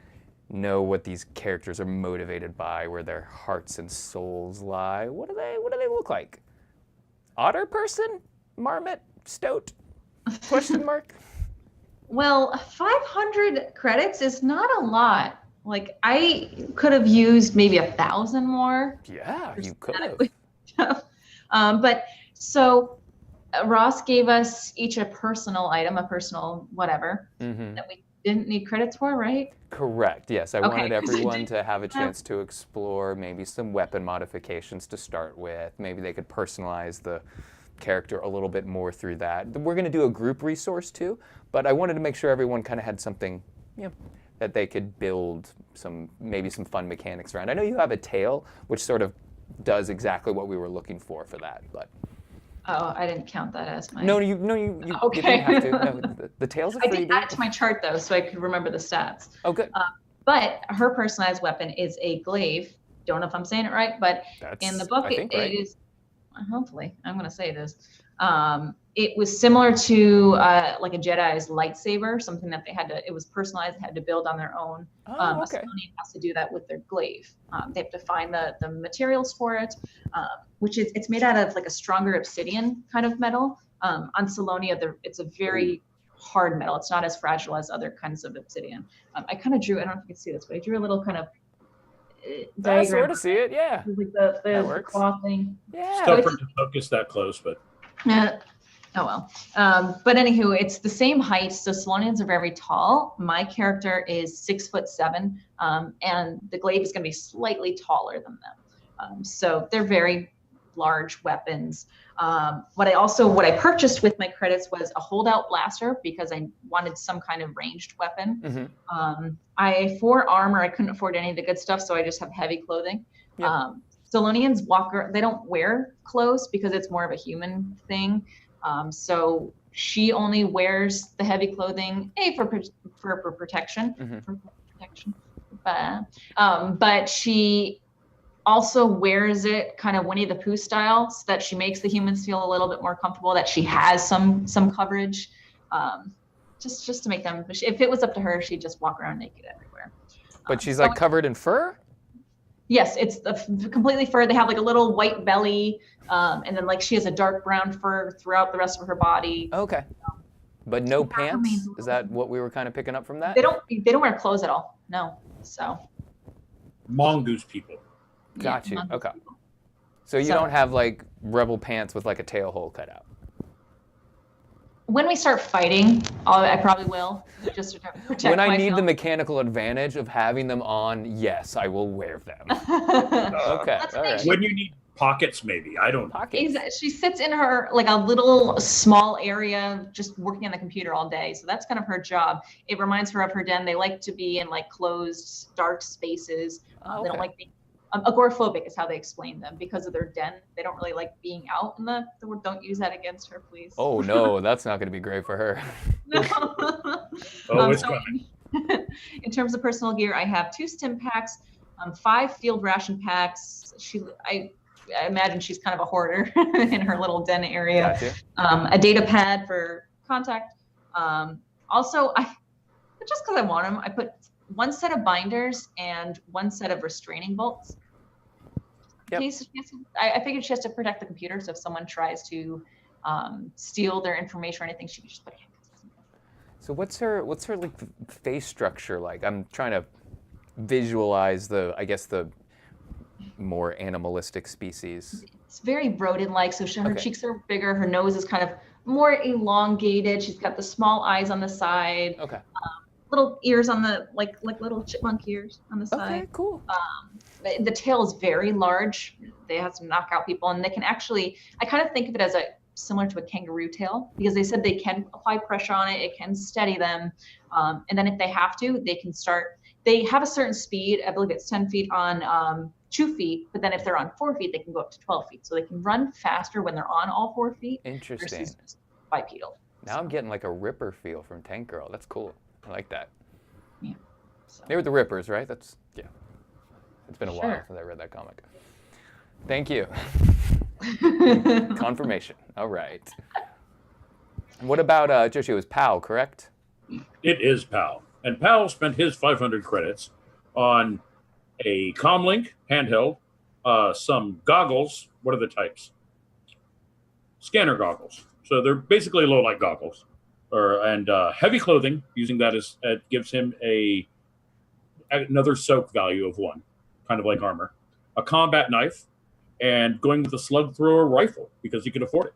know what these characters are motivated by, where their hearts and souls lie. What do they look like? Otter person? Marmot? Stoat? Question mark? Well, 500 credits is not a lot. Like, I could have used maybe 1,000 more. Yeah, you could have. But so Ross gave us each a personal item, a personal whatever, that we didn't need credits for, right? Correct. Yes, I wanted everyone to have a chance to explore maybe some weapon modifications to start with. Maybe they could personalize the character a little bit more through that. We're going to do a group resource too, but I wanted to make sure everyone kind of had something, that they could build maybe some fun mechanics around. I know you have a tail, which sort of does exactly what we were looking for that, but. Oh, I didn't count that as my. No, you Okay. didn't have to. No, the tail's a freebie. I did add it to my chart though, so I could remember the stats. Oh, good. But her personalized weapon is a glaive. Don't know if I'm saying it right, but in the book it is. Hopefully, I'm going to say this. It was similar to like a Jedi's lightsaber, something that they had to. It was personalized. They had to build on their own. Okay. A civilian has to do that with their glaive. They have to find the materials for it, which is it's made out of like a stronger obsidian kind of metal. On Salonia, it's a very hard metal. It's not as fragile as other kinds of obsidian. I kind of drew. I don't know if you can see this, but I drew a little kind of. I sort of see it, yeah. Like the cloth thing. Yeah. Stubborn to focus that close, but. Oh well. But anywho, it's the same height. So Salonians are very tall. My character is 6'7", and the glaive is going to be slightly taller than them. So they're very large weapons. What I purchased with my credits was a holdout blaster because I wanted some kind of ranged weapon. For armor, I couldn't afford any of the good stuff, so I just have heavy clothing. Yep. Stallonians they don't wear clothes because it's more of a human thing. So she only wears the heavy clothing, for protection, for protection. But she also wears it kind of Winnie the Pooh style, so that she makes the humans feel a little bit more comfortable, that she has some coverage, just to make them. If it was up to her, she'd just walk around naked everywhere. But she's like covered in fur? Yes, it's completely fur. They have like a little white belly, and then like she has a dark brown fur throughout the rest of her body. Okay. But no pants? Is that what we were kind of picking up from that? They don't wear clothes at all. No. So. Mongoose people. Got you. Mongoose Okay. people. So you don't have like rebel pants with like a tail hole cut out? When we start fighting, I probably will, just to protect myself. When I need the mechanical advantage of having them on, yes, I will wear them. Okay, all right. When you need pockets, maybe. I don't know. Pockets. She sits in her like a little small area, just working on the computer all day. So that's kind of her job. It reminds her of her den. They like to be in like closed, dark spaces. They don't like being agoraphobic is how they explain them because of their den. They don't really like being out in the word. Don't use that against her, please. Oh no, that's not going to be great for her. No. It's coming. In terms of personal gear, I have 2 stim packs, 5 field ration packs. I imagine she's kind of a hoarder in her little den area. Gotcha. A data pad for contact. Also, just because I want them, I put 1 set of binders and 1 set of restraining bolts. Yep. I figured she has to protect the computer, so if someone tries to steal their information or anything, she can just put it in. So what's her like face structure like? I'm trying to visualize the more animalistic species. It's very rodent-like, so her cheeks are bigger, her nose is kind of more elongated. She's got the small eyes on the side. Okay. Little ears on the like little chipmunk ears on the side. Okay, cool. The tail is very large. They have to knock out people, and they can actually. I kind of think of it as similar to a kangaroo tail because they said they can apply pressure on it. It can steady them, and then if they have to, they can start. They have a certain speed. I believe it's 10 feet on 2 feet, but then if they're on 4 feet, they can go up to 12 feet. So they can run faster when they're on all 4 feet. Interesting. Versus bipedal. Now I'm getting like a Ripper feel from Tank Girl. That's cool. I like that. Yeah. So. They were the Rippers, right? It's been a while since I read that comic. Thank you. Confirmation. All right. What about Joshi? It was PAL, correct? It is PAL. And PAL spent his 500 credits on a comlink handheld, some goggles. What are the types? Scanner goggles. So they're basically low light goggles. And heavy clothing, using that as gives him another soak value of 1, kind of like armor. A combat knife, and going with a slug thrower rifle because he can afford it.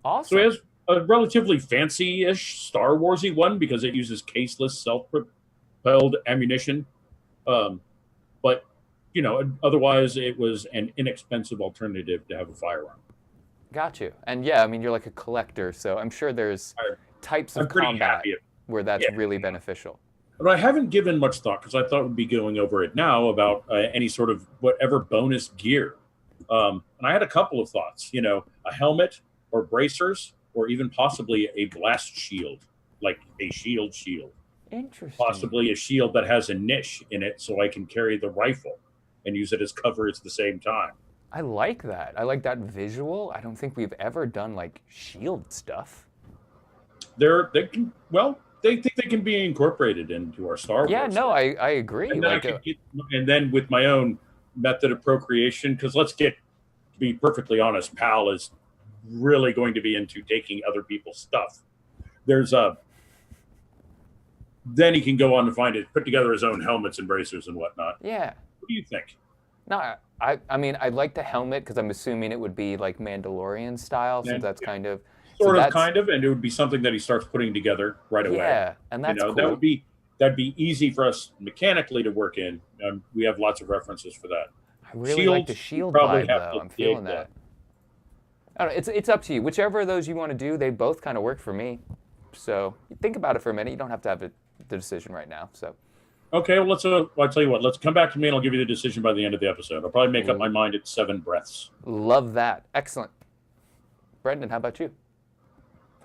Awesome. So he has a relatively fancy-ish Star Warsy one because it uses caseless, self-propelled ammunition. But otherwise it was an inexpensive alternative to have a firearm. Got you. And yeah, I mean, you're like a collector, so I'm sure there's types of combat where that's really beneficial. But I haven't given much thought because I thought we'd be going over it now about any sort of whatever bonus gear. And I had a couple of thoughts, a helmet or bracers or even possibly a blast shield, like a shield. Interesting. Possibly a shield that has a niche in it so I can carry the rifle and use it as cover at the same time. I like that. I like that visual. I don't think we've ever done like shield stuff. They think they can be incorporated into our Star Wars. Yeah, no, I agree. And then, and then with my own method of procreation, because to be perfectly honest, PAL is really going to be into taking other people's stuff. Then he can go on to put together his own helmets and bracers and whatnot. Yeah. What do you think? No, I mean, I like the helmet because I'm assuming it would be like Mandalorian style, since that's kind of... Kind of, and it would be something that he starts putting together right away. Yeah, and that's cool. That'd be easy for us mechanically to work in. We have lots of references for that. I really like the shield vibe, though. I'm feeling that. I don't know, it's up to you. Whichever of those you want to do, they both kind of work for me. So think about it for a minute. You don't have to have the decision right now. So. Okay, well, I'll tell you what. Let's come back to me, and I'll give you the decision by the end of the episode. I'll probably make up my mind at 7 breaths. Love that. Excellent. Brendan, how about you?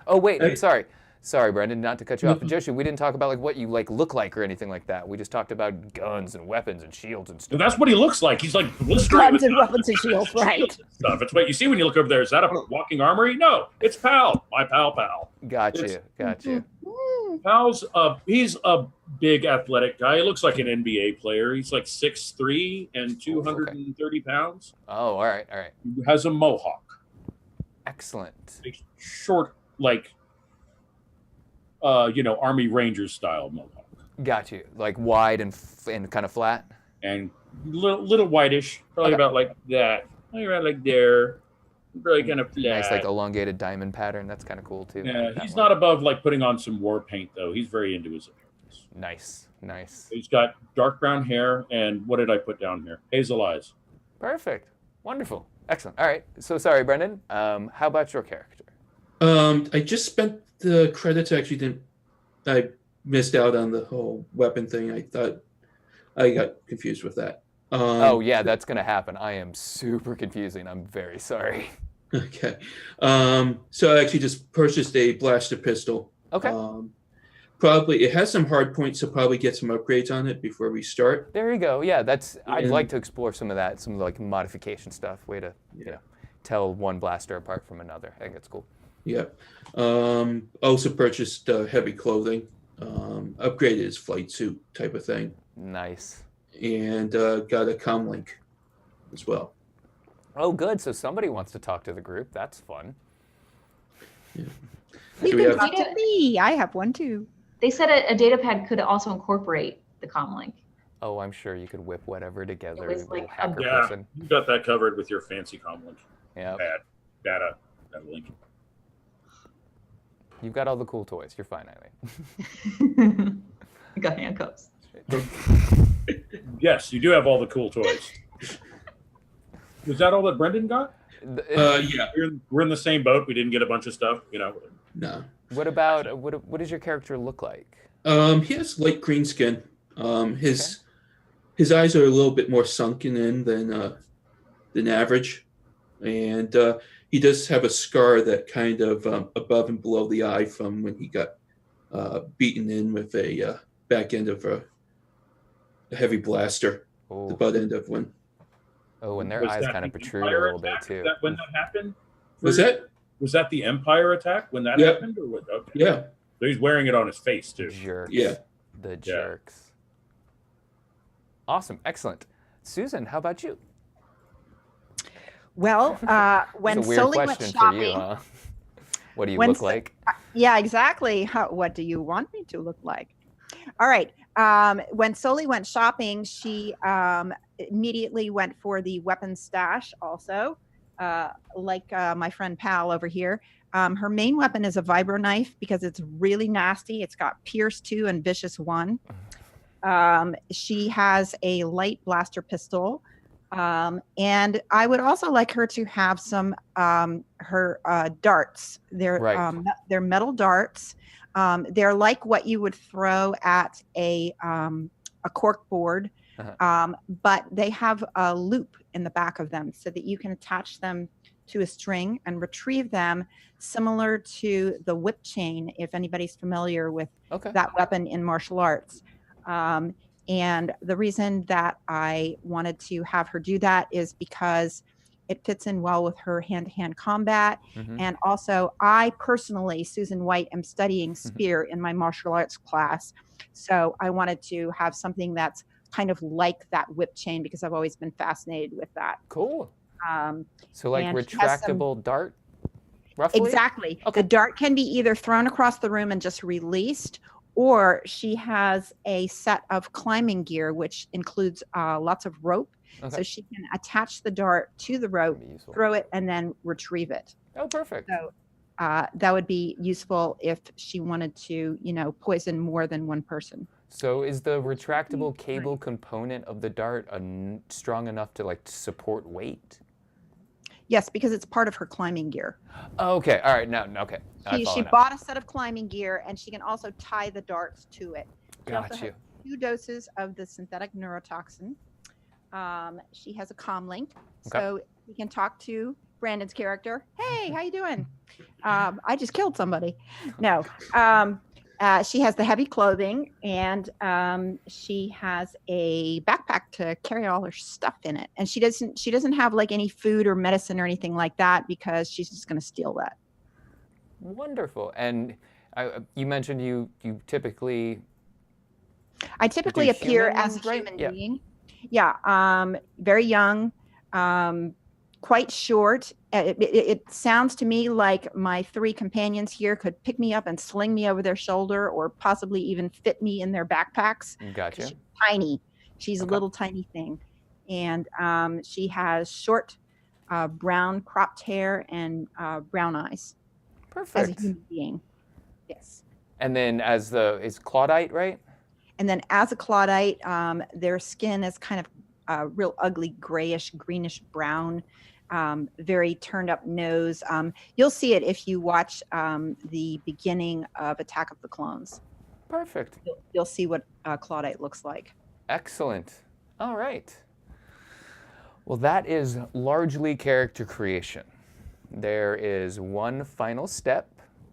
Oh, wait, I'm sorry. Sorry, Brendan, not to cut you off. But Joshi, we didn't talk about what you look like or anything like that. We just talked about guns and weapons and shields and stuff. That's what he looks like. He's like blistering Guns and weapons and shields, right? stuff. It's what you see when you look over there. Is that a walking armory? No, it's Pal. My pal. Got you. Pal's he's a big athletic guy. He looks like an NBA player. He's like 6'3" and 230 pounds. Oh, all right. He has a mohawk. Excellent. A short, Army Rangers style mohawk. Got you. Like wide and kind of flat? And little whitish, probably about like that. Probably around like there. Really kind of flat. Nice, elongated diamond pattern. That's kind of cool, too. Yeah, he's not above, putting on some war paint, though. He's very into his appearance. Nice. He's got dark brown hair, and what did I put down here? Hazel eyes. Perfect. Wonderful. Excellent. All right. So sorry, Brendan. How about your character? I just spent the credits. I missed out on the whole weapon thing. I thought I got confused with that. Yeah, that's going to happen. I am super confusing. I'm very sorry. Okay. So I actually just purchased a blaster pistol. Okay. Probably it has some hard points, so probably get some upgrades on it before we start. There you go. Yeah, I'd like to explore some of that, some modification stuff. Way to tell one blaster apart from another. I think it's cool. Yeah. Also purchased heavy clothing, upgraded his flight suit type of thing. Nice. And got a comlink as well. Oh, good. So somebody wants to talk to the group. That's fun. Yeah. You can talk to me. I have one too. They said a data pad could also incorporate the comlink. Oh, I'm sure you could whip whatever together. It was little like hacker Yeah, person. you got that covered with your fancy comlink. Yeah. Data link. You've got all the cool toys. You're fine, Eileen. I got handcuffs. Yes, you do have all the cool toys. Was that all that Brendan got? Yeah. We're in the same boat. We didn't get a bunch of stuff, No. What about what does your character look like? He has light green skin. His eyes are a little bit more sunken in than average, and he does have a scar that kind of above and below the eye from when he got beaten in with a back end of a heavy blaster. Oh. The butt end of one. Oh, and their Was eyes that kind of the protrude a Empire little bit attack? too. Is that when that happened? Was that? Was that the Empire attack when that Yeah. happened? Or what? Okay. Yeah. So he's wearing it on his face too. Jerks. Yeah. The jerks. Awesome. Excellent. Susan, how about you? Well, when It's a weird Sully went question for shopping, you, huh? What do you When look Su- like? yeah, exactly. What do you want me to look like? All right. When Sully went shopping, she immediately went for the weapons stash also, like my friend Pal over here. Her main weapon is a vibro knife because it's really nasty. It's got Pierce 2 and Vicious 1. She has a light blaster pistol. And I would also like her to have some her darts. They're metal darts. They're like what you would throw at a cork board, but they have a loop in the back of them so that you can attach them to a string and retrieve them, similar to the whip chain, if anybody's familiar with that weapon in martial arts. And the reason that I wanted to have her do that is because it fits in well with her hand-to-hand combat. And also, I personally, Susan White, am studying spear in my martial arts class. So I wanted to have something that's kind of like that whip chain because I've always been fascinated with that. Cool. So like retractable dart, roughly? Exactly. Okay. The dart can be either thrown across the room and just released, or she has a set of climbing gear, which includes lots of rope. So she can attach the dart to the rope, throw it, and then retrieve it. Oh, perfect. So that would be useful if she wanted to, poison more than one person. So is the retractable cable component of the dart strong enough to support weight? Yes, because it's part of her climbing gear. Oh, okay. All right. Okay. She bought a set of climbing gear, and she can also tie the darts to it. Got you. 2 doses of the synthetic neurotoxin. She has a comm link, Okay. so we can talk to Brandon's character. Hey, how you doing? I just killed somebody. No. She has the heavy clothing, and she has a backpack to carry all her stuff in it. And she doesn't have like any food or medicine or anything like that because she's just going to steal that. Wonderful. And you mentioned you typically. I typically appear as a human being. Yeah. Very young, quite short. It sounds to me like my 3 companions here could pick me up and sling me over their shoulder, or possibly even fit me in their backpacks. Gotcha. She's tiny. She's a little tiny thing. And she has short brown cropped hair and brown eyes. Perfect. As a human being. Yes. And then is Claudite, right? And then as a Claudite, their skin is kind of real ugly, grayish, greenish brown, very turned up nose. You'll see it if you watch the beginning of Attack of the Clones. Perfect. You'll see what Claudite looks like. Excellent. All right. Well, that is largely character creation. There is one final step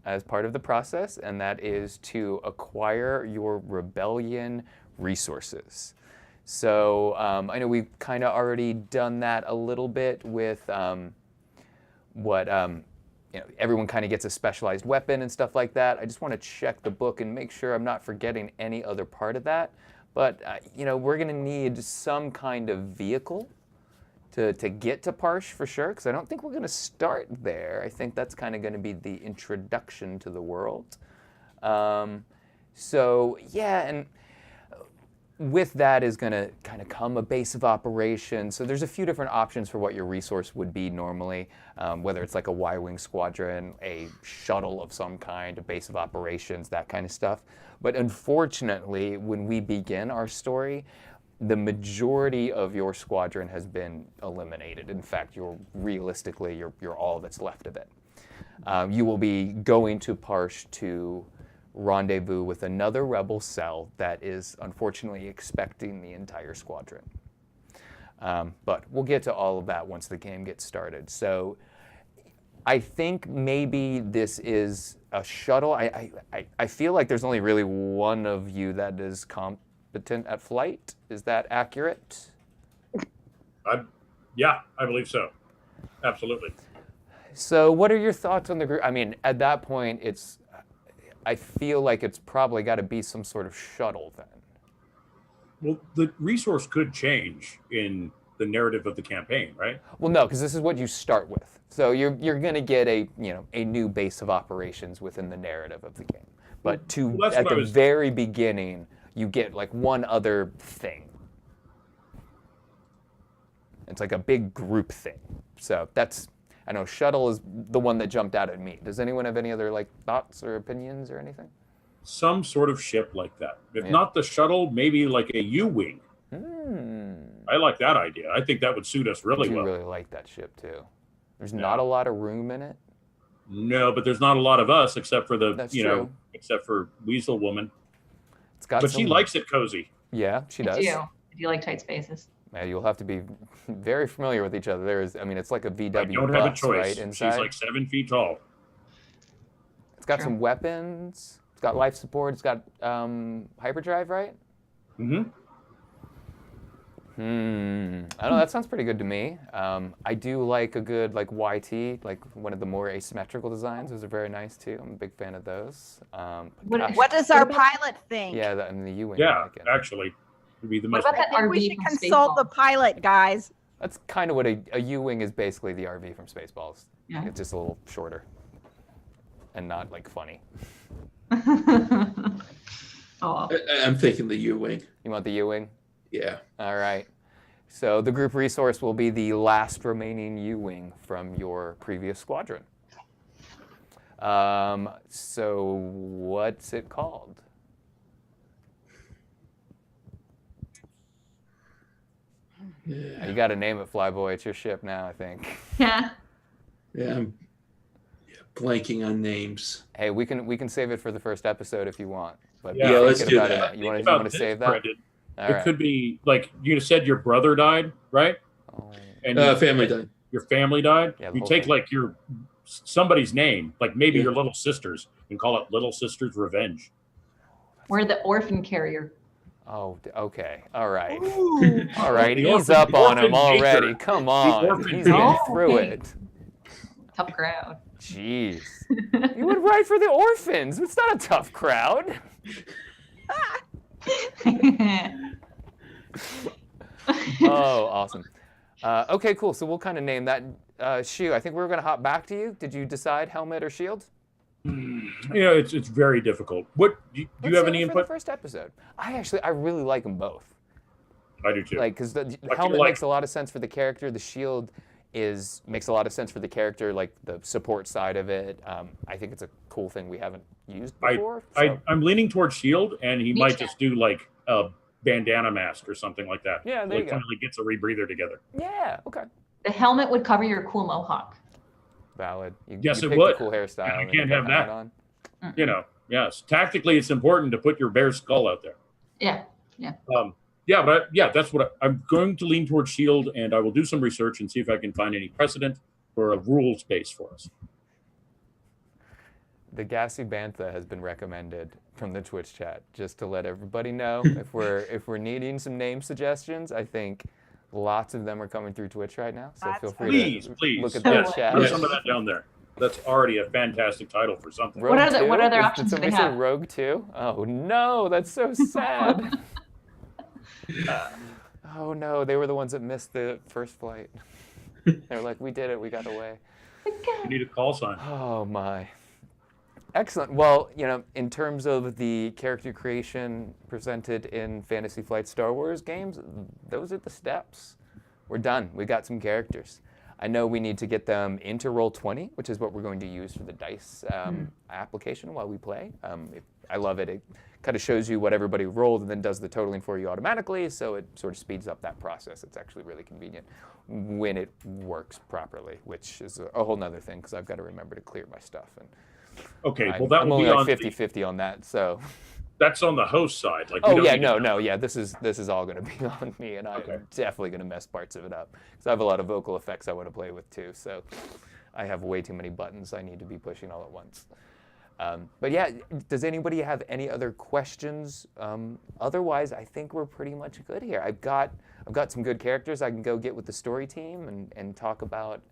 as part of the process, and that is to acquire your rebellion resources. So I know we've kind of already done that a little bit with everyone kind of gets a specialized weapon and stuff like that. I just want to check the book and make sure I'm not forgetting any other part of that. But we're going to need some kind of vehicle to get to Parsh for sure, because I don't think we're going to start there. I think that's kind of going to be the introduction to the world. So yeah, and with that is going to kind of come a base of operations. So there's a few different options for what your resource would be normally, whether it's like a Y-wing squadron, a shuttle of some kind, a base of operations, that kind of stuff. But unfortunately, when we begin our story, the majority of your squadron has been eliminated. In fact, you're all that's left of it. You will be going to Parsh to rendezvous with another rebel cell that is unfortunately expecting the entire squadron. But we'll get to all of that once the game gets started. So I think maybe this is a shuttle. I feel like there's only really one of you that is competent at flight. Is that accurate? Yeah, I believe so. Absolutely. So what are your thoughts on the group? I mean, at that point, I feel like it's probably got to be some sort of shuttle then. Well, the resource could change in the narrative of the campaign, right? Well, no, because this is what you start with. So you're going to get a new base of operations within the narrative of the game. But at the very beginning, you get like one other thing. It's like a big group thing. So I know shuttle is the one that jumped out at me. Does anyone have any other like thoughts or opinions or anything? Some sort of ship like that. If not the shuttle, maybe like a U-wing. I like that idea. I think that would suit us really well. I really like that ship too. There's not a lot of room in it. No, but there's not a lot of us except for except for Weasel Woman. She likes it cozy. Yeah, she does. I do like tight spaces. Yeah, you'll have to be very familiar with each other. It's like a VW I don't bus, have a choice. right? Inside. She's like 7 feet tall. It's got some weapons. It's got life support. It's got hyperdrive, right? Mm-hmm. I don't know. That sounds pretty good to me. I do like a good YT, like one of the more asymmetrical designs. Those are very nice too. I'm a big fan of those. What does our pilot think? Yeah, the U-wing. Yeah, actually, would be the most. What about that I think RV we should from consult the Spaceballs? pilot, guys. That's kind of what a U-wing is, basically the RV from Spaceballs. Yeah. It's just a little shorter and not like funny. Oh. I'm thinking the U-wing. You want the U-wing? Yeah. All right. So the group resource will be the last remaining U-wing from your previous squadron. So what's it called? Yeah. You got to name it, Flyboy. It's your ship now, I think. Yeah. Yeah, I'm blanking on names. Hey, we can save it for the first episode if you want. but Yeah, be let's thinking do about that. it. You want About to this, save that? Brendan. All It right. could be like you said your brother died, right? Oh, And Family died. your family died. Yeah, the You whole take thing. like somebody's name, like maybe Yeah. your little sister's, and call it Little Sister's Revenge. We're the orphan carrier. oh, okay. All right. Ooh. All right. The Ease orphan- up on him orphan maker. already. Come on. orphan He's maker. getting through Okay. it. Tough crowd. Jeez. You would write for the orphans. It's not a tough crowd. Oh, awesome. Okay, cool. So we'll kind of name that Shu. I think we're going to hop back to you. Did you decide helmet or shield? It's very difficult. What do you Let's have save any it for the input? first episode. I really like them both. I do too. Like, because the feel helmet like- makes a lot of sense for the character. The shield makes a lot of sense for the character, like the support side of it. I think it's a cool thing we haven't used before. I'm leaning towards Shield, and he Me might too. just do like a bandana mask or something like that. Yeah, there you go. Finally gets a rebreather together. Yeah, okay. The helmet would cover your cool mohawk. Valid. Yes, you it picked would. a cool hairstyle. I and can't you have put a that. helmet on. Yes. Tactically, it's important to put your bear skull out there. Yeah. That's what I'm going to lean towards Shield, and I will do some research and see if I can find any precedent for a rules base for us. The Gassy Bantha has been recommended from the Twitch chat, just to let everybody know. if we're needing some name suggestions, I think lots of them are coming through Twitch right now. So feel free to Please, look at yes, the chat. throw some of that down there. That's already a fantastic title for something. Rogue What 2? other Did options do they somebody say have? Rogue 2? Oh no, that's so sad. Oh no, they were the ones that missed the first flight. They were like, we did it, we got away. You need a call sign. Oh my. Excellent. Well, in terms of the character creation presented in Fantasy Flight Star Wars games, those are the steps. We're done. We got some characters. I know we need to get them into Roll20, which is what we're going to use for the dice application while we play. I love it. It kind of shows you what everybody rolled and then does the totaling for you automatically, so it sort of speeds up that process. It's actually really convenient when it works properly, which is a whole nother thing because I've got to remember to clear my stuff. And Okay, well that I'm will only be like on 50-50 on that, so. that's on the host side. Like, we Oh don't yeah, need to- no, yeah. This is all going to be on me, and I'm definitely going to mess parts of it up because I have a lot of vocal effects I want to play with too. So I have way too many buttons I need to be pushing all at once. But yeah, does anybody have any other questions? Otherwise, I think we're pretty much good here. I've got some good characters I can go get with the story team and talk about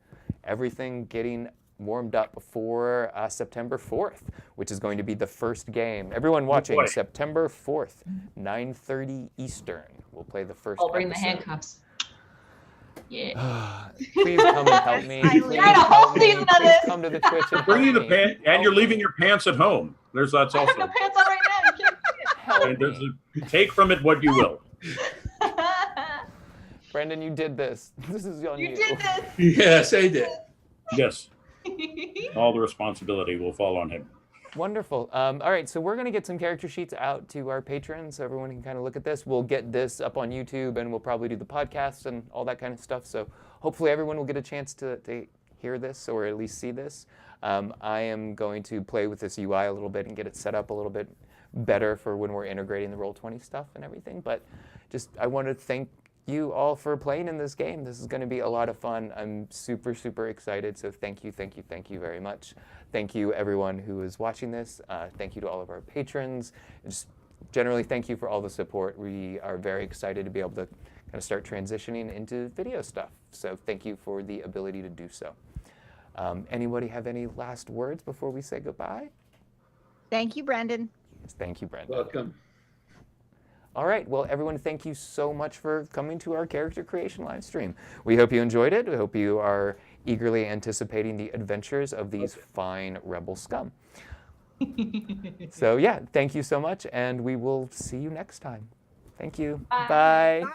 everything getting warmed up before September 4th, which is going to be the first game. Everyone watching, boy. September 4th, 9:30 Eastern. We'll play the first I'll bring the episode. handcuffs. Yeah. Please come and help me. I Please learned a whole help me. season of Please this. come to the Twitch and Bring you help the me. pants, and you're leaving your pants at home. That's I have no also. pants on right now. You can't see Help And there's me. take from it what you will. it. Brendan, you did this. This is on you. You did this. Yes, I did. Yes, all the responsibility will fall on him. Wonderful. All right, so we're going to get some character sheets out to our patrons so everyone can kind of look at this. We'll get this up on YouTube, and we'll probably do the podcasts and all that kind of stuff. So hopefully everyone will get a chance to hear this or at least see this. I am going to play with this UI a little bit and get it set up a little bit better for when we're integrating the Roll20 stuff and everything. But I want to thank you all for playing in this game. This is going to be a lot of fun. I'm super, super excited. So thank you very much. Thank you, everyone who is watching this. Thank you to all of our patrons. Just generally, thank you for all the support. We are very excited to be able to kind of start transitioning into video stuff. So thank you for the ability to do so. Anybody have any last words before we say goodbye? Thank you, Brendan. Thank you, Brendan. Welcome. All right, well, everyone, thank you so much for coming to our character creation live stream. We hope you enjoyed it. We hope you are eagerly anticipating the adventures of these fine rebel scum. So yeah, thank you so much, and we will see you next time. Thank you. Bye. Bye. Bye.